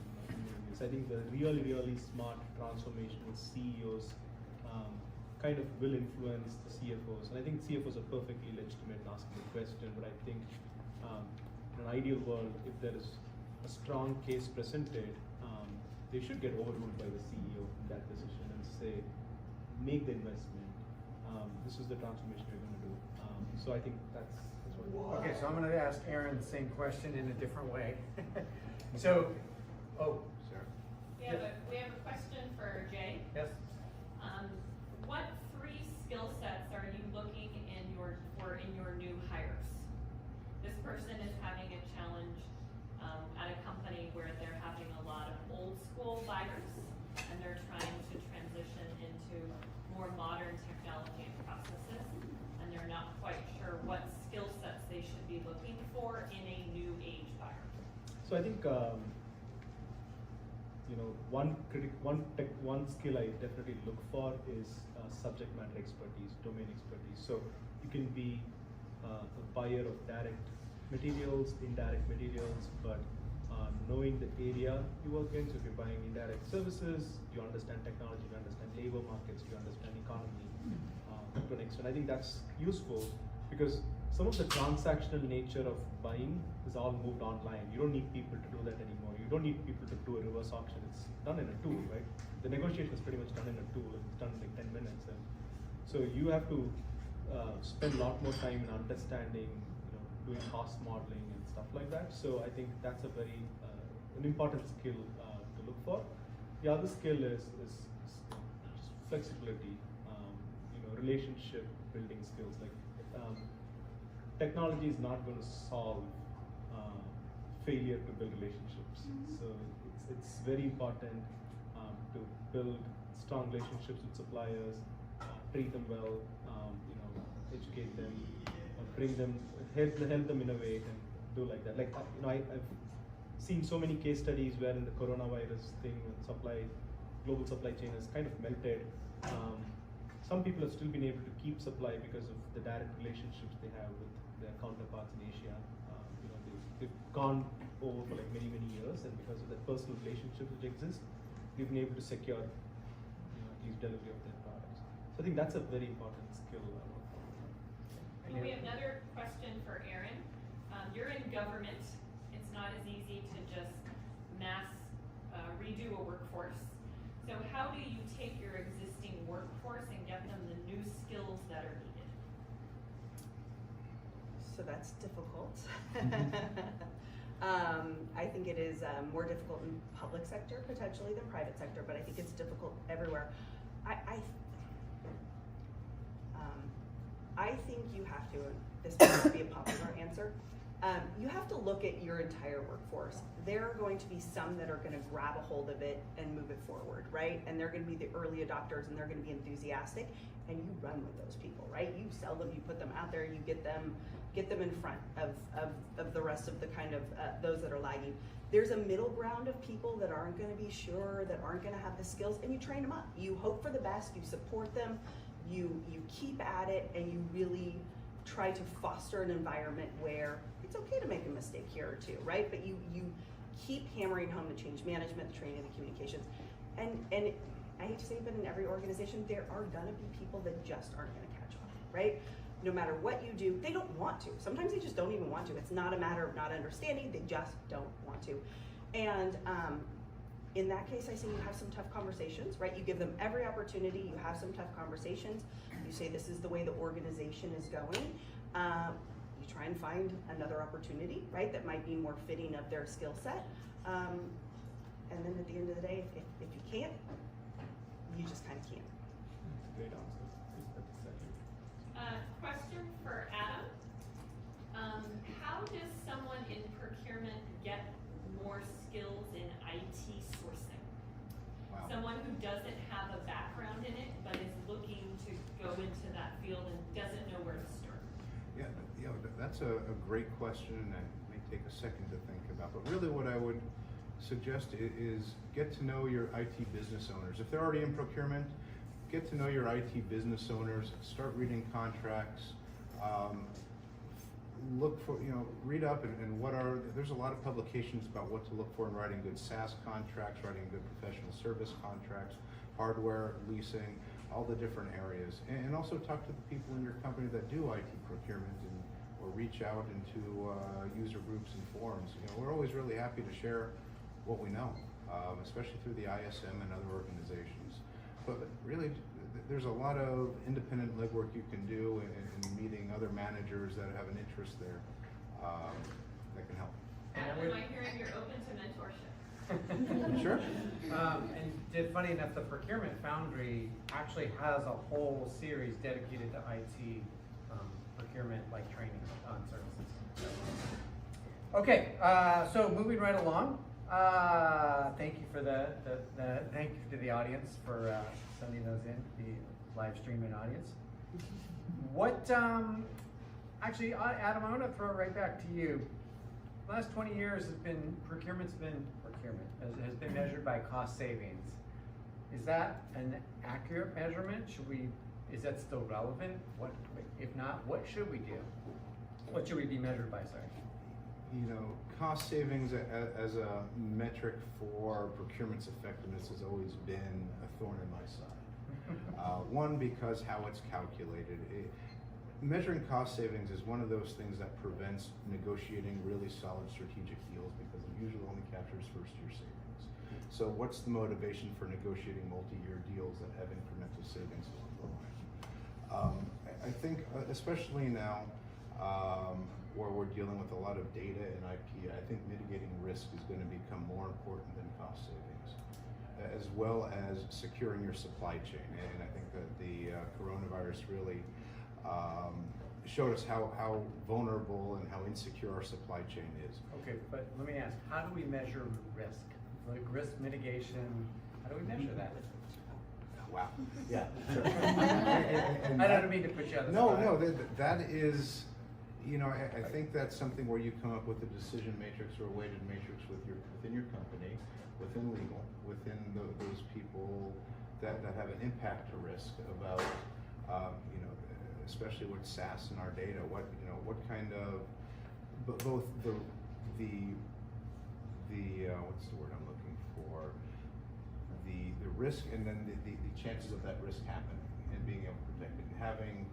I think the really, really smart transformational CEOs kind of will influence the CFOs. And I think CFOs are perfectly legitimate in asking the question, but I think in an ideal world, if there is a strong case presented, they should get overruled by the CEO in that decision and say, make the investment. This is the transformation we're going to do. So I think that's what. Okay, so I'm going to ask Aaron the same question in a different way. So, Sarah? We have a question for Jay. yes. What 3 skill sets are you looking for in your new hires? This person is having a challenge at a company where they're having a lot of old school buyers and they're trying to transition into more modern technology and processes, and they're not quite sure what skill sets they should be looking for in a new age buyer. So I think one skill I definitely look for is subject matter expertise, domain expertise. So you can be a buyer of direct materials, indirect materials, but knowing the area you work in. So if you're buying indirect services, you understand technology, you understand labor markets, you understand economy to an extent. I think that's useful because some of the transactional nature of buying is all moved online. You don't need people to do that anymore. You don't need people to do a reverse auction. It's done in a tool, right? The negotiation is pretty much done in a tool. It's done in like 10 minutes. And so you have to spend a lot more time in understanding, doing cost modeling and stuff like that. So I think that's a very an important skill to look for. The other skill is just flexibility, relationship building skills. Like technology is not going to solve failure to build relationships. So it's very important to build strong relationships with suppliers, treat them well, educate them, bring them, help them innovate and do like that. Like I've seen so many case studies where in the coronavirus thing, when global supply chain has kind of melted. Some people have still been able to keep supply because of the direct relationships they have with their counterparts in Asia. They've gone over for like many years, and because of the personal relationships which exist, we've been able to secure at least delivery of their products. So I think that's a very important skill. And we have another question for Aaron. You're in government. It's not as easy to just mass redo a workforce. So how do you take your existing workforce and get them the new skills that are needed? So that's difficult. I think it is more difficult in public sector potentially than private sector, but I think it's difficult everywhere. I think you have to, and this might not be a popular answer, you have to look at your entire workforce. There are going to be some that are going to grab a hold of it and move it forward, right? And they're going to be the early adopters and they're going to be enthusiastic, and you run with those people, right? You sell them, you put them out there, you get them in front of the rest of the kind of those that are lagging. There's a middle ground of people that aren't going to be sure, that aren't going to have the skills, and you train them up. You hope for the best, you support them, you keep at it, and you really try to foster an environment where it's okay to make a mistake here or two, right? But you keep hammering home the change management, the training, the communications. And I hate to say it, but in every organization, there are gonna be people that just aren't gonna catch on, right? No matter what you do, they don't want to. Sometimes they just don't even want to. It's not a matter of not understanding, they just don't want to. And in that case, I say you have some tough conversations, right? You give them every opportunity, you have some tough conversations. You say this is the way the organization is going. You try and find another opportunity, right, that might be more fitting of their skill set. And then at the end of the day, if you can't, you just kind of can't. Great doesn't have a background in it, but is looking to go into that field and doesn't know where to start? Yeah, that's a great question, and it may take a second to think about. But really, what I would suggest is get to know your IT business owners. If they're already in procurement, get to know your IT business owners. Start reading contracts. Look for, read up and there's a lot of publications about what to look for in writing good SaaS contracts, writing good professional service contracts, hardware, leasing, all the different areas. And also talk to the people in your company that do IT procurement or reach out into user groups and forums. We're always really happy to share what we know, especially through the ISM and other organizations. But really, there's a lot of independent legwork you can do in meeting other managers that have an interest there that can help. Adam, am I hearing you're open to mentorship? Sure. And funny enough, the Procurement Foundry actually has a whole series dedicated to IT procurement, like training on services. Okay, so moving right along. Thank you for thank you to the audience for sending those in, the live streaming audience. What, actually, Adam, I want to throw it right back to you. Last 20 years has been has been measured by cost savings. Is that an accurate measurement? Is that still relevant? If not, what should we do? What should we be measured by, sorry? Cost savings as a metric for procurement's effectiveness has always been a thorn in my side. One, because how it's calculated. Measuring cost savings is one of those things that prevents negotiating really solid strategic deals because it usually only captures first-year savings. So what's the motivation for negotiating multi-year deals that have incremental savings along the line? I think, especially now, where we're dealing with a lot of data and IP, I think mitigating risk is going to become more important than cost savings, as well as securing your supply chain. And I think that the coronavirus really showed us how vulnerable and how insecure our supply chain is. Okay, but let me ask, how do we measure risk? Like risk mitigation, how do we measure that? Wow. Yeah, sure. I don't mean to put you on the spot. No, that is, I think that's something where you come up with a decision matrix or a weighted matrix within your company, within legal, within those people that have an impact to risk about, especially with SaaS and our data, what kind of, both the what's the word I'm looking for, the risk and then the chances of that risk happening and being able to protect it and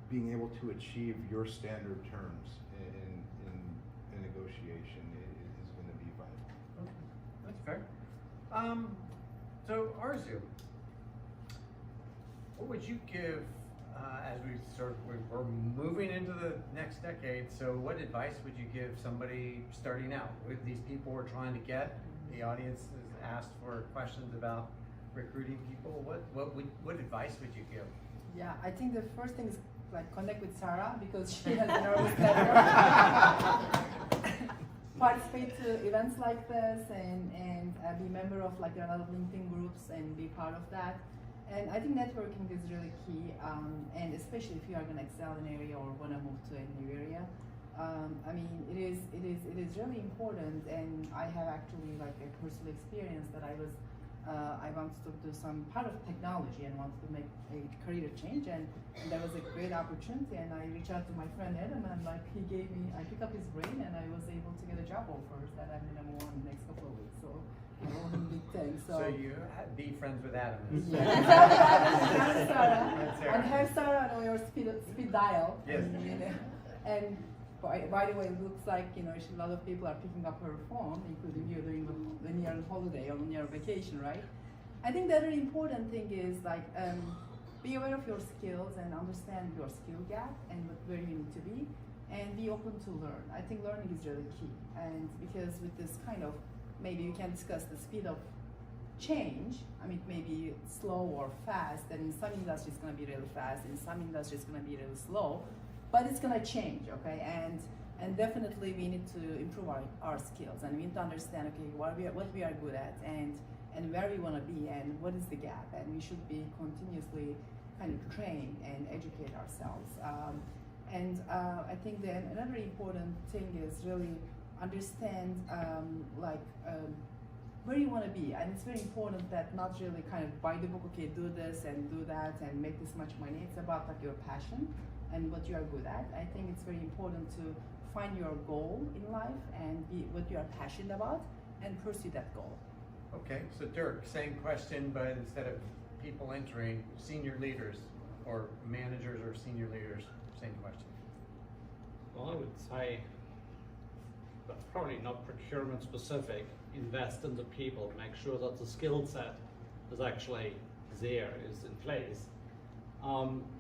being able to achieve your standard terms in negotiation is going to be vital. Okay, that's fair. So Arzu, what would you give as we're moving into the next decade? So what advice would you give somebody starting out? With these people we're trying to get, the audience has asked for questions about recruiting people. What advice would you give? Yeah, I think the first thing is connect with Sarah because she has a nervous network. Participate to events like this and be member of a lot of LinkedIn groups and be part of that. And I think networking is really key, and especially if you are going to excel in an area or want to move to a new area. I mean, it is really important, and I have actually a personal experience that I wanted to do some part of technology and wanted to make a career change, and that was a great opportunity. And I reached out to my friend Adam, and I picked up his brain, and I was able to get a job offers that I'm going to move on in the next couple of weeks. So. Big thing. So you be friends with Adam. Yeah. Sarah. And have Sarah know your speed dial. Yes. And by the way, it looks like a lot of people are picking up her phone, including you when you're on holiday or when you're on vacation, right? I think the other important thing is be aware of your skills and understand your skill gap and where you need to be, and be open to learn. I think learning is really key, and because with this kind of maybe you can discuss the speed of change. I mean, maybe slow or fast, and in some industries it's going to be really fast, in some industries it's going to be really slow, but it's going to change, okay? And definitely we need to improve our skills, and we need to understand, okay, what we are good at, and and where we want to be and what is the gap, and we should be continuously kind of train and educate ourselves. I think then another important thing is really understand where you want to be, and it's very important that not really kind of by the book, okay, do this and do that and make this much money. It's about like your passion and what you are good at. I think it's very important to find your goal in life and be what you are passionate about and pursue that goal. Okay, so Dirk, same question, but instead of people entering, senior leaders or managers or senior leaders, same question. Well, I would say, but probably not procurement specific, invest in the people, make sure that the skill set is actually there, is in place.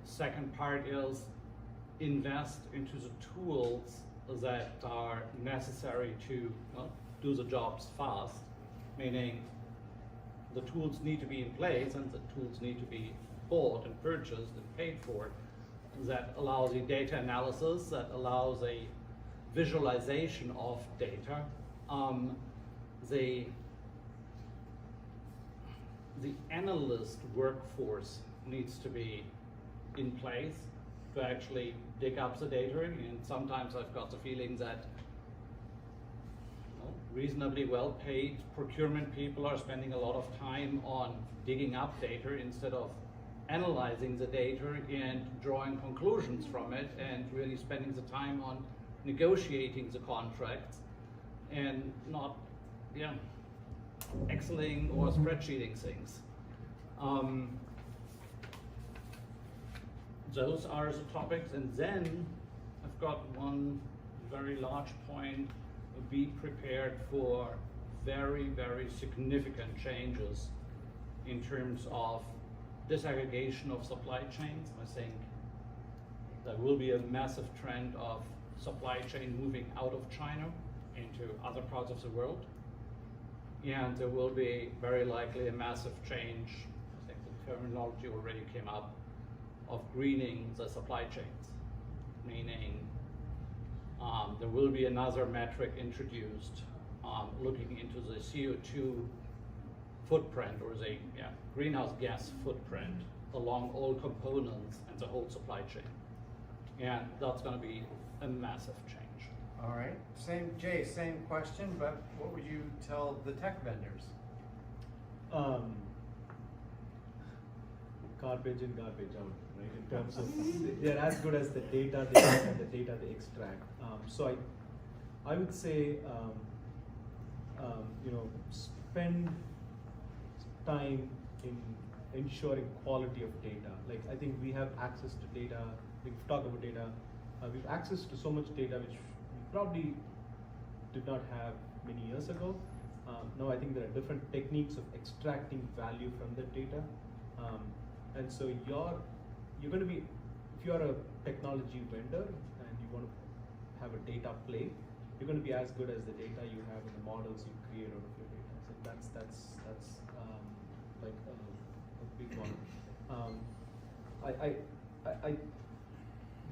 Second part is invest into the tools that are necessary to do the jobs fast, meaning the tools need to be in place and the tools need to be bought and purchased and paid for. That allows a data analysis, that allows a visualization of data. The analyst workforce needs to be in place to actually dig up the data, and sometimes I've got the feeling that reasonably well paid procurement people are spending a lot of time on digging up data instead of analyzing the data and drawing conclusions from it, and really spending the time on negotiating the contracts and not Exceling or spreadsheeting things. Those are the topics, and then I've got one very large point: be prepared for very, very significant changes in terms of disaggregation of supply chains. I think there will be a massive trend of supply chain moving out of China into other parts of the world. And there will be very likely a massive change, I think the terminology already came up, of greening the supply chains, meaning there will be another metric introduced looking into the CO2 footprint, or the greenhouse gas footprint along all components and the whole supply chain. And that's going to be a massive change. All right, Jay, same question, but what would you tell the tech vendors? Garbage in, garbage out, right? In terms of they're as good as the data they get and the data they extract. So I would say spend time in ensuring quality of data. Like, I think we have access to data. We've talked about data. We have access to so much data which we probably did not have many years ago. Now I think there are different techniques of extracting value from the data. And so you're going to be, if you're a technology vendor and you want to have a data play, you're going to be as good as the data you have and the models you create out of your data. So that's like a big one.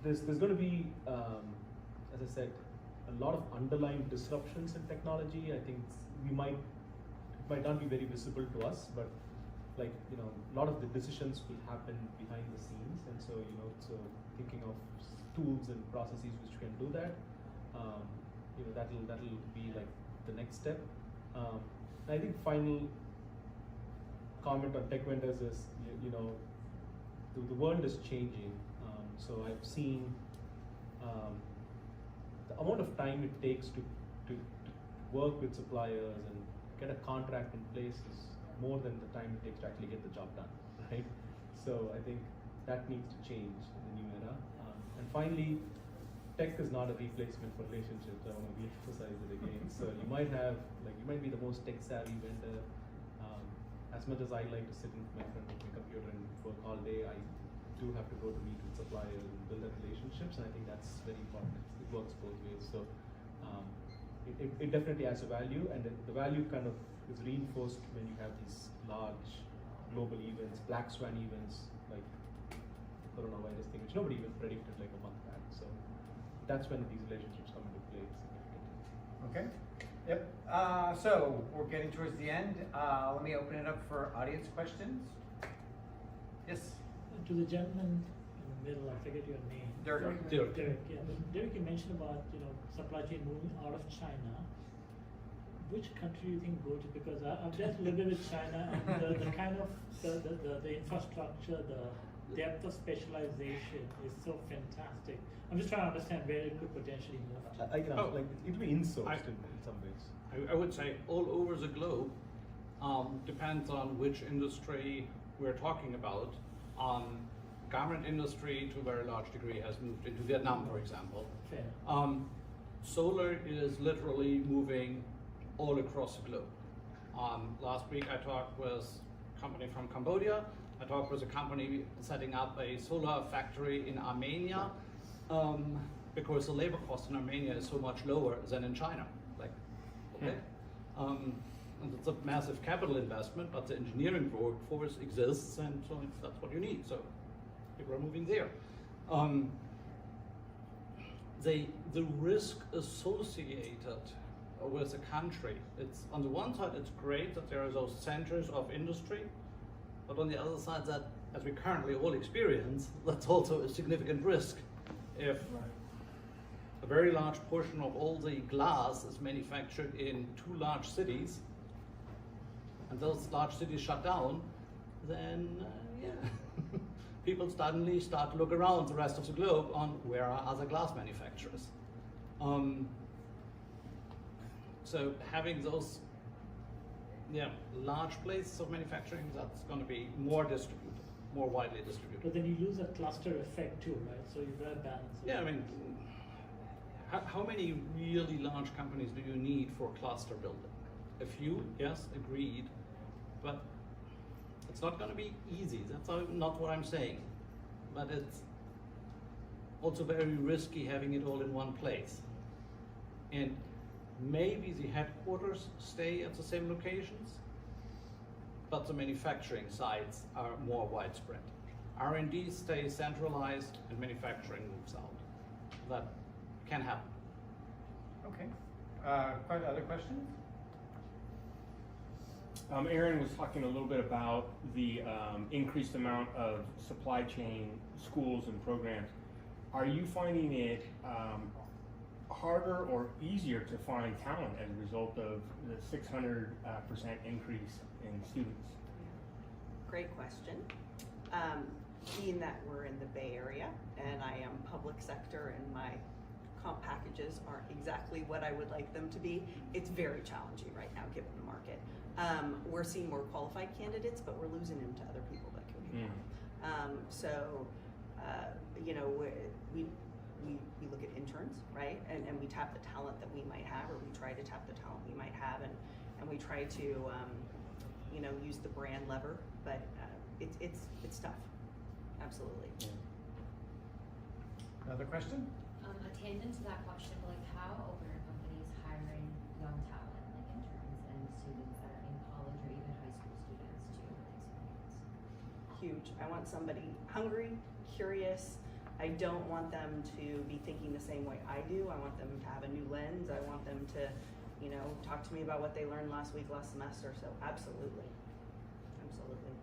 There's going to be, as I said, a lot of underlying disruptions in technology. I think it might not be very visible to us, but a lot of the decisions will happen behind the scenes, and so thinking of tools and processes which can do that, that'll be like the next step. I think final comment on tech vendors is the world is changing. So I've seen the amount of time it takes to work with suppliers and get a contract in place is more than the time it takes to actually get the job done, right? So I think that needs to change in the new era. And finally, tech is not a replacement for relationships. I want to re-emphasize it again. So you might be the most tech savvy vendor. As much as I like to sit in my front of my computer and work all day, I do have to go to meet with suppliers and build that relationships, and I think that's very important. It works both ways. So it definitely has a value, and the value kind of is reinforced when you have these large global events, black swan events like the coronavirus thing, which nobody even predicted like a month back. So that's when these relationships come into play significantly. Okay. Yep. So we're getting towards the end. Let me open it up for audience questions. Yes. To the gentleman in the middle, I forget your name. Derek. Derek, yeah. Derek, you mentioned about supply chain moving out of China. Which country do you think go to? Because I've dealt a little bit with China, and the kind of the infrastructure, the depth of specialization is so fantastic. I'm just trying to understand where it could potentially move to. Like it would be insourced in some ways. I would say all over the globe, depends on which industry we're talking about. Garment industry to a very large degree has moved into Vietnam, for example. Fair. Solar is literally moving all across the globe. Last week I talked with a company from Cambodia. I talked with a company setting up a solar factory in Armenia, because the labor cost in Armenia is so much lower than in China. Like, okay. And it's a massive capital investment, but the engineering workforce exists, and so that's what you need. So people are moving there. The risk associated with a country, it's on the one side it's great that there are those centers of industry, but on the other side, that as we currently all experience, that's also a significant risk. If a very large portion of all the glass is manufactured in 2 large cities, and those large cities shut down, then people suddenly start to look around the rest of the globe on where are other glass manufacturers. So having those large places of manufacturing, that's going to be more distributed, more widely distributed. But then you lose a cluster effect too, right? So you've got to balance it. Yeah, I mean, how many really large companies do you need for cluster building? A few, yes, agreed, but it's not going to be easy. That's not what I'm saying. But it's also very risky having it all in one place. And maybe the headquarters stay at the same locations, but the manufacturing sites are more widespread. R&D stays centralized and manufacturing moves out. That can happen. Okay. Quite other questions? Aaron was talking a little bit about the increased amount of supply chain schools and programs. Are you finding it harder or easier to find talent as a result of the 600% increase in students? Great question. Being that we're in the Bay Area and I am public sector and my comp packages aren't exactly what I would like them to be, it's very challenging right now given the market. We're seeing more qualified candidates, but we're losing them to other people that can be more. We look at interns, right? And we tap the talent that we might have, or we try to tap the talent we might have, and we try to use the brand lever, but it's tough. Absolutely. Another question? A tangent to that question, like how open are companies hiring young talent, like interns and students that are in college or even high school students to experience? Huge. I want somebody hungry, curious. I don't want them to be thinking the same way I do. I want them to have a new lens. I want them to, talk to me about what they learned last week, last semester. So absolutely. Absolutely.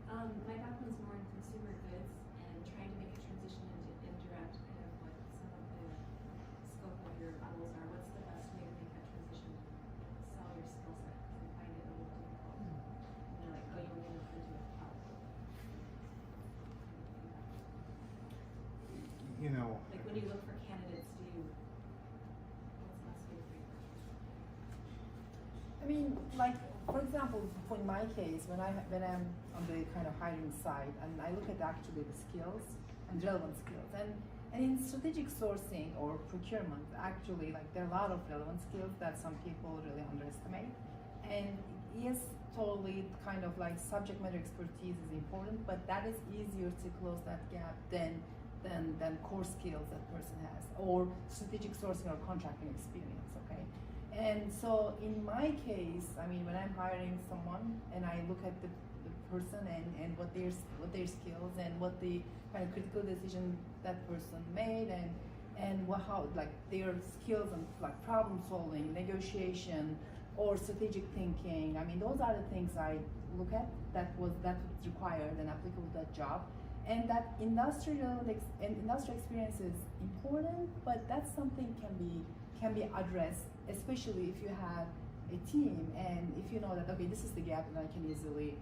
My background's more in consumer goods and trying to make a transition into indirect, kind of what some of the scope of your goals are. What's the best way to make that transition, sell your skill set? Because I find it a little difficult. Like, oh, you only refer to a product. Like when you look for candidates, what's the best way to bring them? I mean, like, for example, in my case, when I'm on the kind of hiring side, and I look at actually the skills and relevant skills, and in strategic sourcing or procurement, actually, like, there are a lot of relevant skills that some people really underestimate. And yes, totally, kind of like subject matter expertise is important, but that is easier to close that gap than core skills that person has, or strategic sourcing or contracting experience. Okay. And so in my case, I mean, when I'm hiring someone and I look at the person and what their skills and what the kind of critical decision that person made, and and how like their skills and like problem solving, negotiation, or strategic thinking. I mean, those are the things I look at that's required and applicable to that job. And that industrial experience is important, but that's something can be addressed, especially if you have a team and if you know that okay, this is the gap and I can easily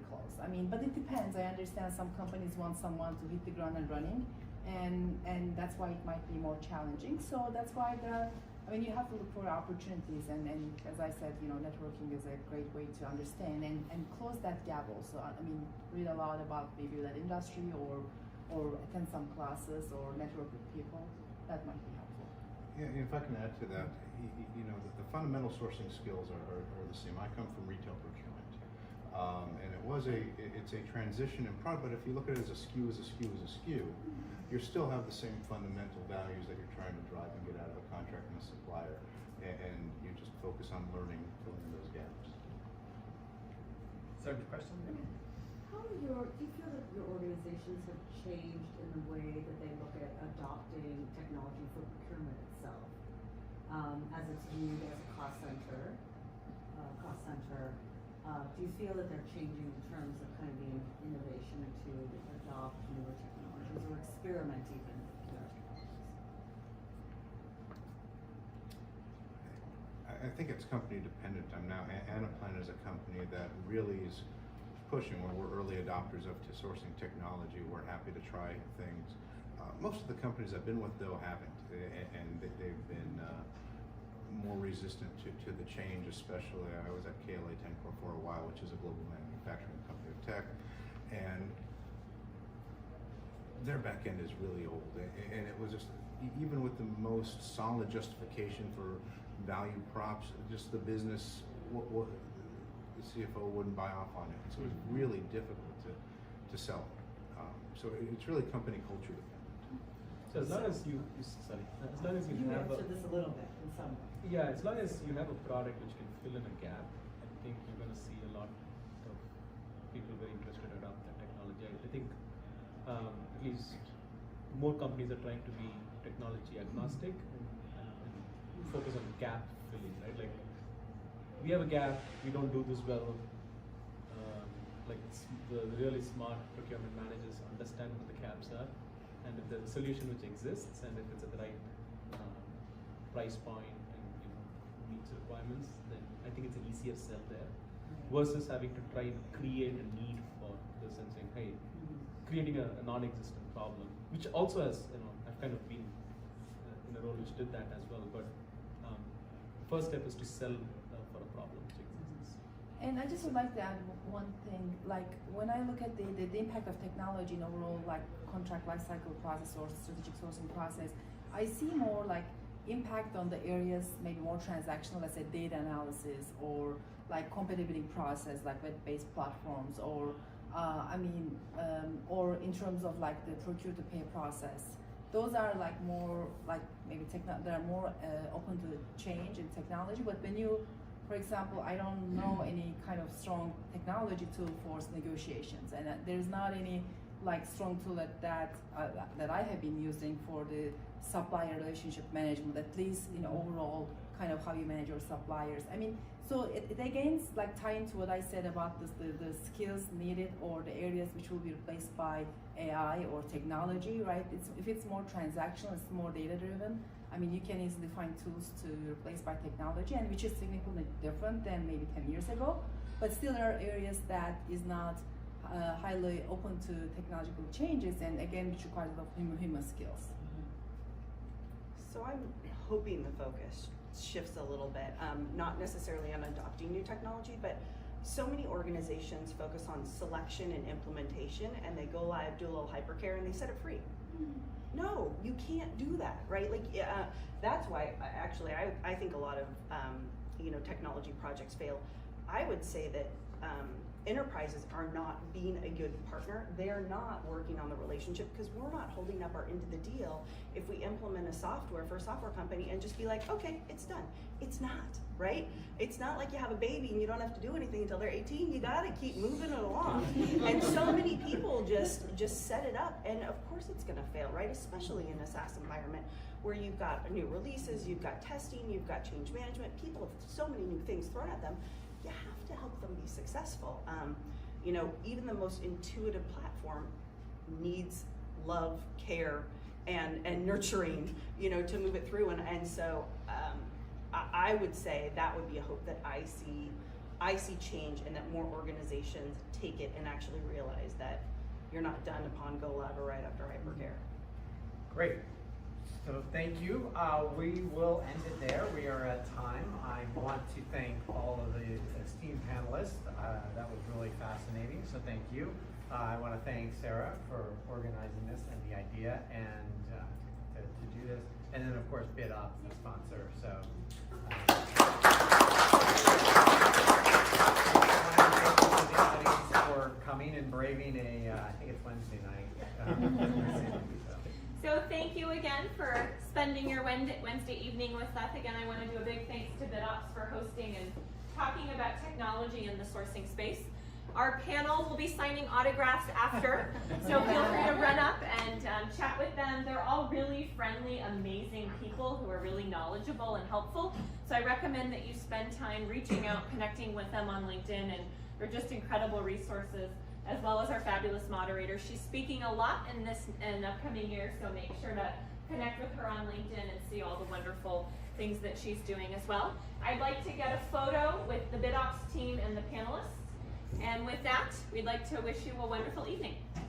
close. I mean, but it depends. I understand some companies want someone to hit the ground and running, and that's why it might be more challenging. So that's why you have to look for opportunities, and as I said, networking is a great way to understand and close that gap also. I mean, read a lot about maybe that industry or attend some classes or network with people. That might be helpful. Yeah, if I can add to that, the fundamental sourcing skills are the same. I come from retail procurement, and it's a transition in product, but if you look at it as a SKU, you still have the same fundamental values that you're trying to drive and get out of a contract and a supplier, and you just focus on learning, filling those gaps. So, question? Do you feel that your organizations have changed in the way that they look at adopting technology for procurement itself, as it's viewed as a cost center? Do you feel that they're changing in terms of kind of the innovation to adopt newer technologies or experiment even with newer technologies? I think it's company dependent. Now Anaplan is a company that really is pushing, where we're early adopters of sourcing technology. We're happy to try things. Most of the companies I've been with, though, haven't, and they've been more resistant to the change. Especially, I was at KLA Tencor for a while, which is a global manufacturing company of tech, and their back end is really old, and it was just, even with the most solid justification for value props, just the business, the CFO wouldn't buy off on it, so it was really difficult to sell. So it's really company culture dependent. So as long as you have answered this a little bit in some way. Yeah, as long as you have a product which can fill in a gap, I think you're going to see a lot of people very interested to adopt that technology. I think at least more companies are trying to be technology agnostic and focus on gap filling, right? Like, we have a gap, we don't do this well. The really smart procurement managers understand what the gaps are, and if there's a solution which exists, and if it's at the right price point and meets requirements, then I think it's an easier sell there, versus having to try to create a need for this and saying, hey, creating a non-existent problem, which also has, I've kind of been in a role which did that as well. But first step is to sell for a problem which exists. And I just would like to add one thing. Like, when I look at the impact of technology in overall like contract lifecycle process or strategic sourcing process, I see more like impact on the areas maybe more transactional, let's say data analysis, or like compatibility process, like web-based platforms, or or in terms of like the procure to pay process. Those are like more like maybe they are more open to change in technology. But when you, for example, I don't know any kind of strong technology tool for negotiations, and there's not any like strong tool that I have been using for the supplier relationship management, at least overall kind of how you manage your suppliers. I mean, so it again like tie into what I said about the skills needed or the areas which will be replaced by AI or technology, right? If it's more transactional, it's more data driven. I mean, you can easily find tools to replace by technology, and which is significantly different than maybe 10 years ago. But still, there are areas that is not highly open to technological changes, and again, which requires a lot of human skills. So I'm hoping the focus shifts a little bit, not necessarily on adopting new technology, but so many organizations focus on selection and implementation, and they go live, do a little hypercare, and they set it free. No, you can't do that, right? Like, that's why actually I think a lot of technology projects fail. I would say that enterprises are not being a good partner. They're not working on the relationship because we're not holding up our end of the deal if we implement a software for a software company and just be like, okay, it's done. It's not, right? It's not like you have a baby and you don't have to do anything until they're 18. You gotta keep moving it along. And so many people just set it up, and of course it's gonna fail, right? Especially in a SaaS environment where you've got new releases, you've got testing, you've got change management. People have so many new things thrown at them. You have to help them be successful. You know, even the most intuitive platform needs love, care, and nurturing, you know, to move it through. And so I would say that would be a hope that I see change, and that more organizations take it and actually realize that you're not done upon go live or right after hypercare. Great. So thank you. We will end it there. We are at time. I want to thank all of the esteemed panelists. That was really fascinating, so thank you. I want to thank Sarah for organizing this and the idea, and to do this. And then of course BidOps, the sponsor. So I want to thank the audience for coming and braving I think it's Wednesday night. So thank you again for spending your Wednesday evening with us. Again, I want to do a big thanks to BidOps for hosting and talking about technology in the sourcing space. Our panel will be signing autographs after, so feel free to run up and chat with them. They're all really friendly, amazing people who are really knowledgeable and helpful. So I recommend that you spend time reaching out, connecting with them on LinkedIn, and they're just incredible resources, as well as our fabulous moderator. She's speaking a lot in upcoming years, so make sure to connect with her on LinkedIn and see all the wonderful things that she's doing as well. I'd like to get a photo with the BidOps team and the panelists. And with that, we'd like to wish you a wonderful evening.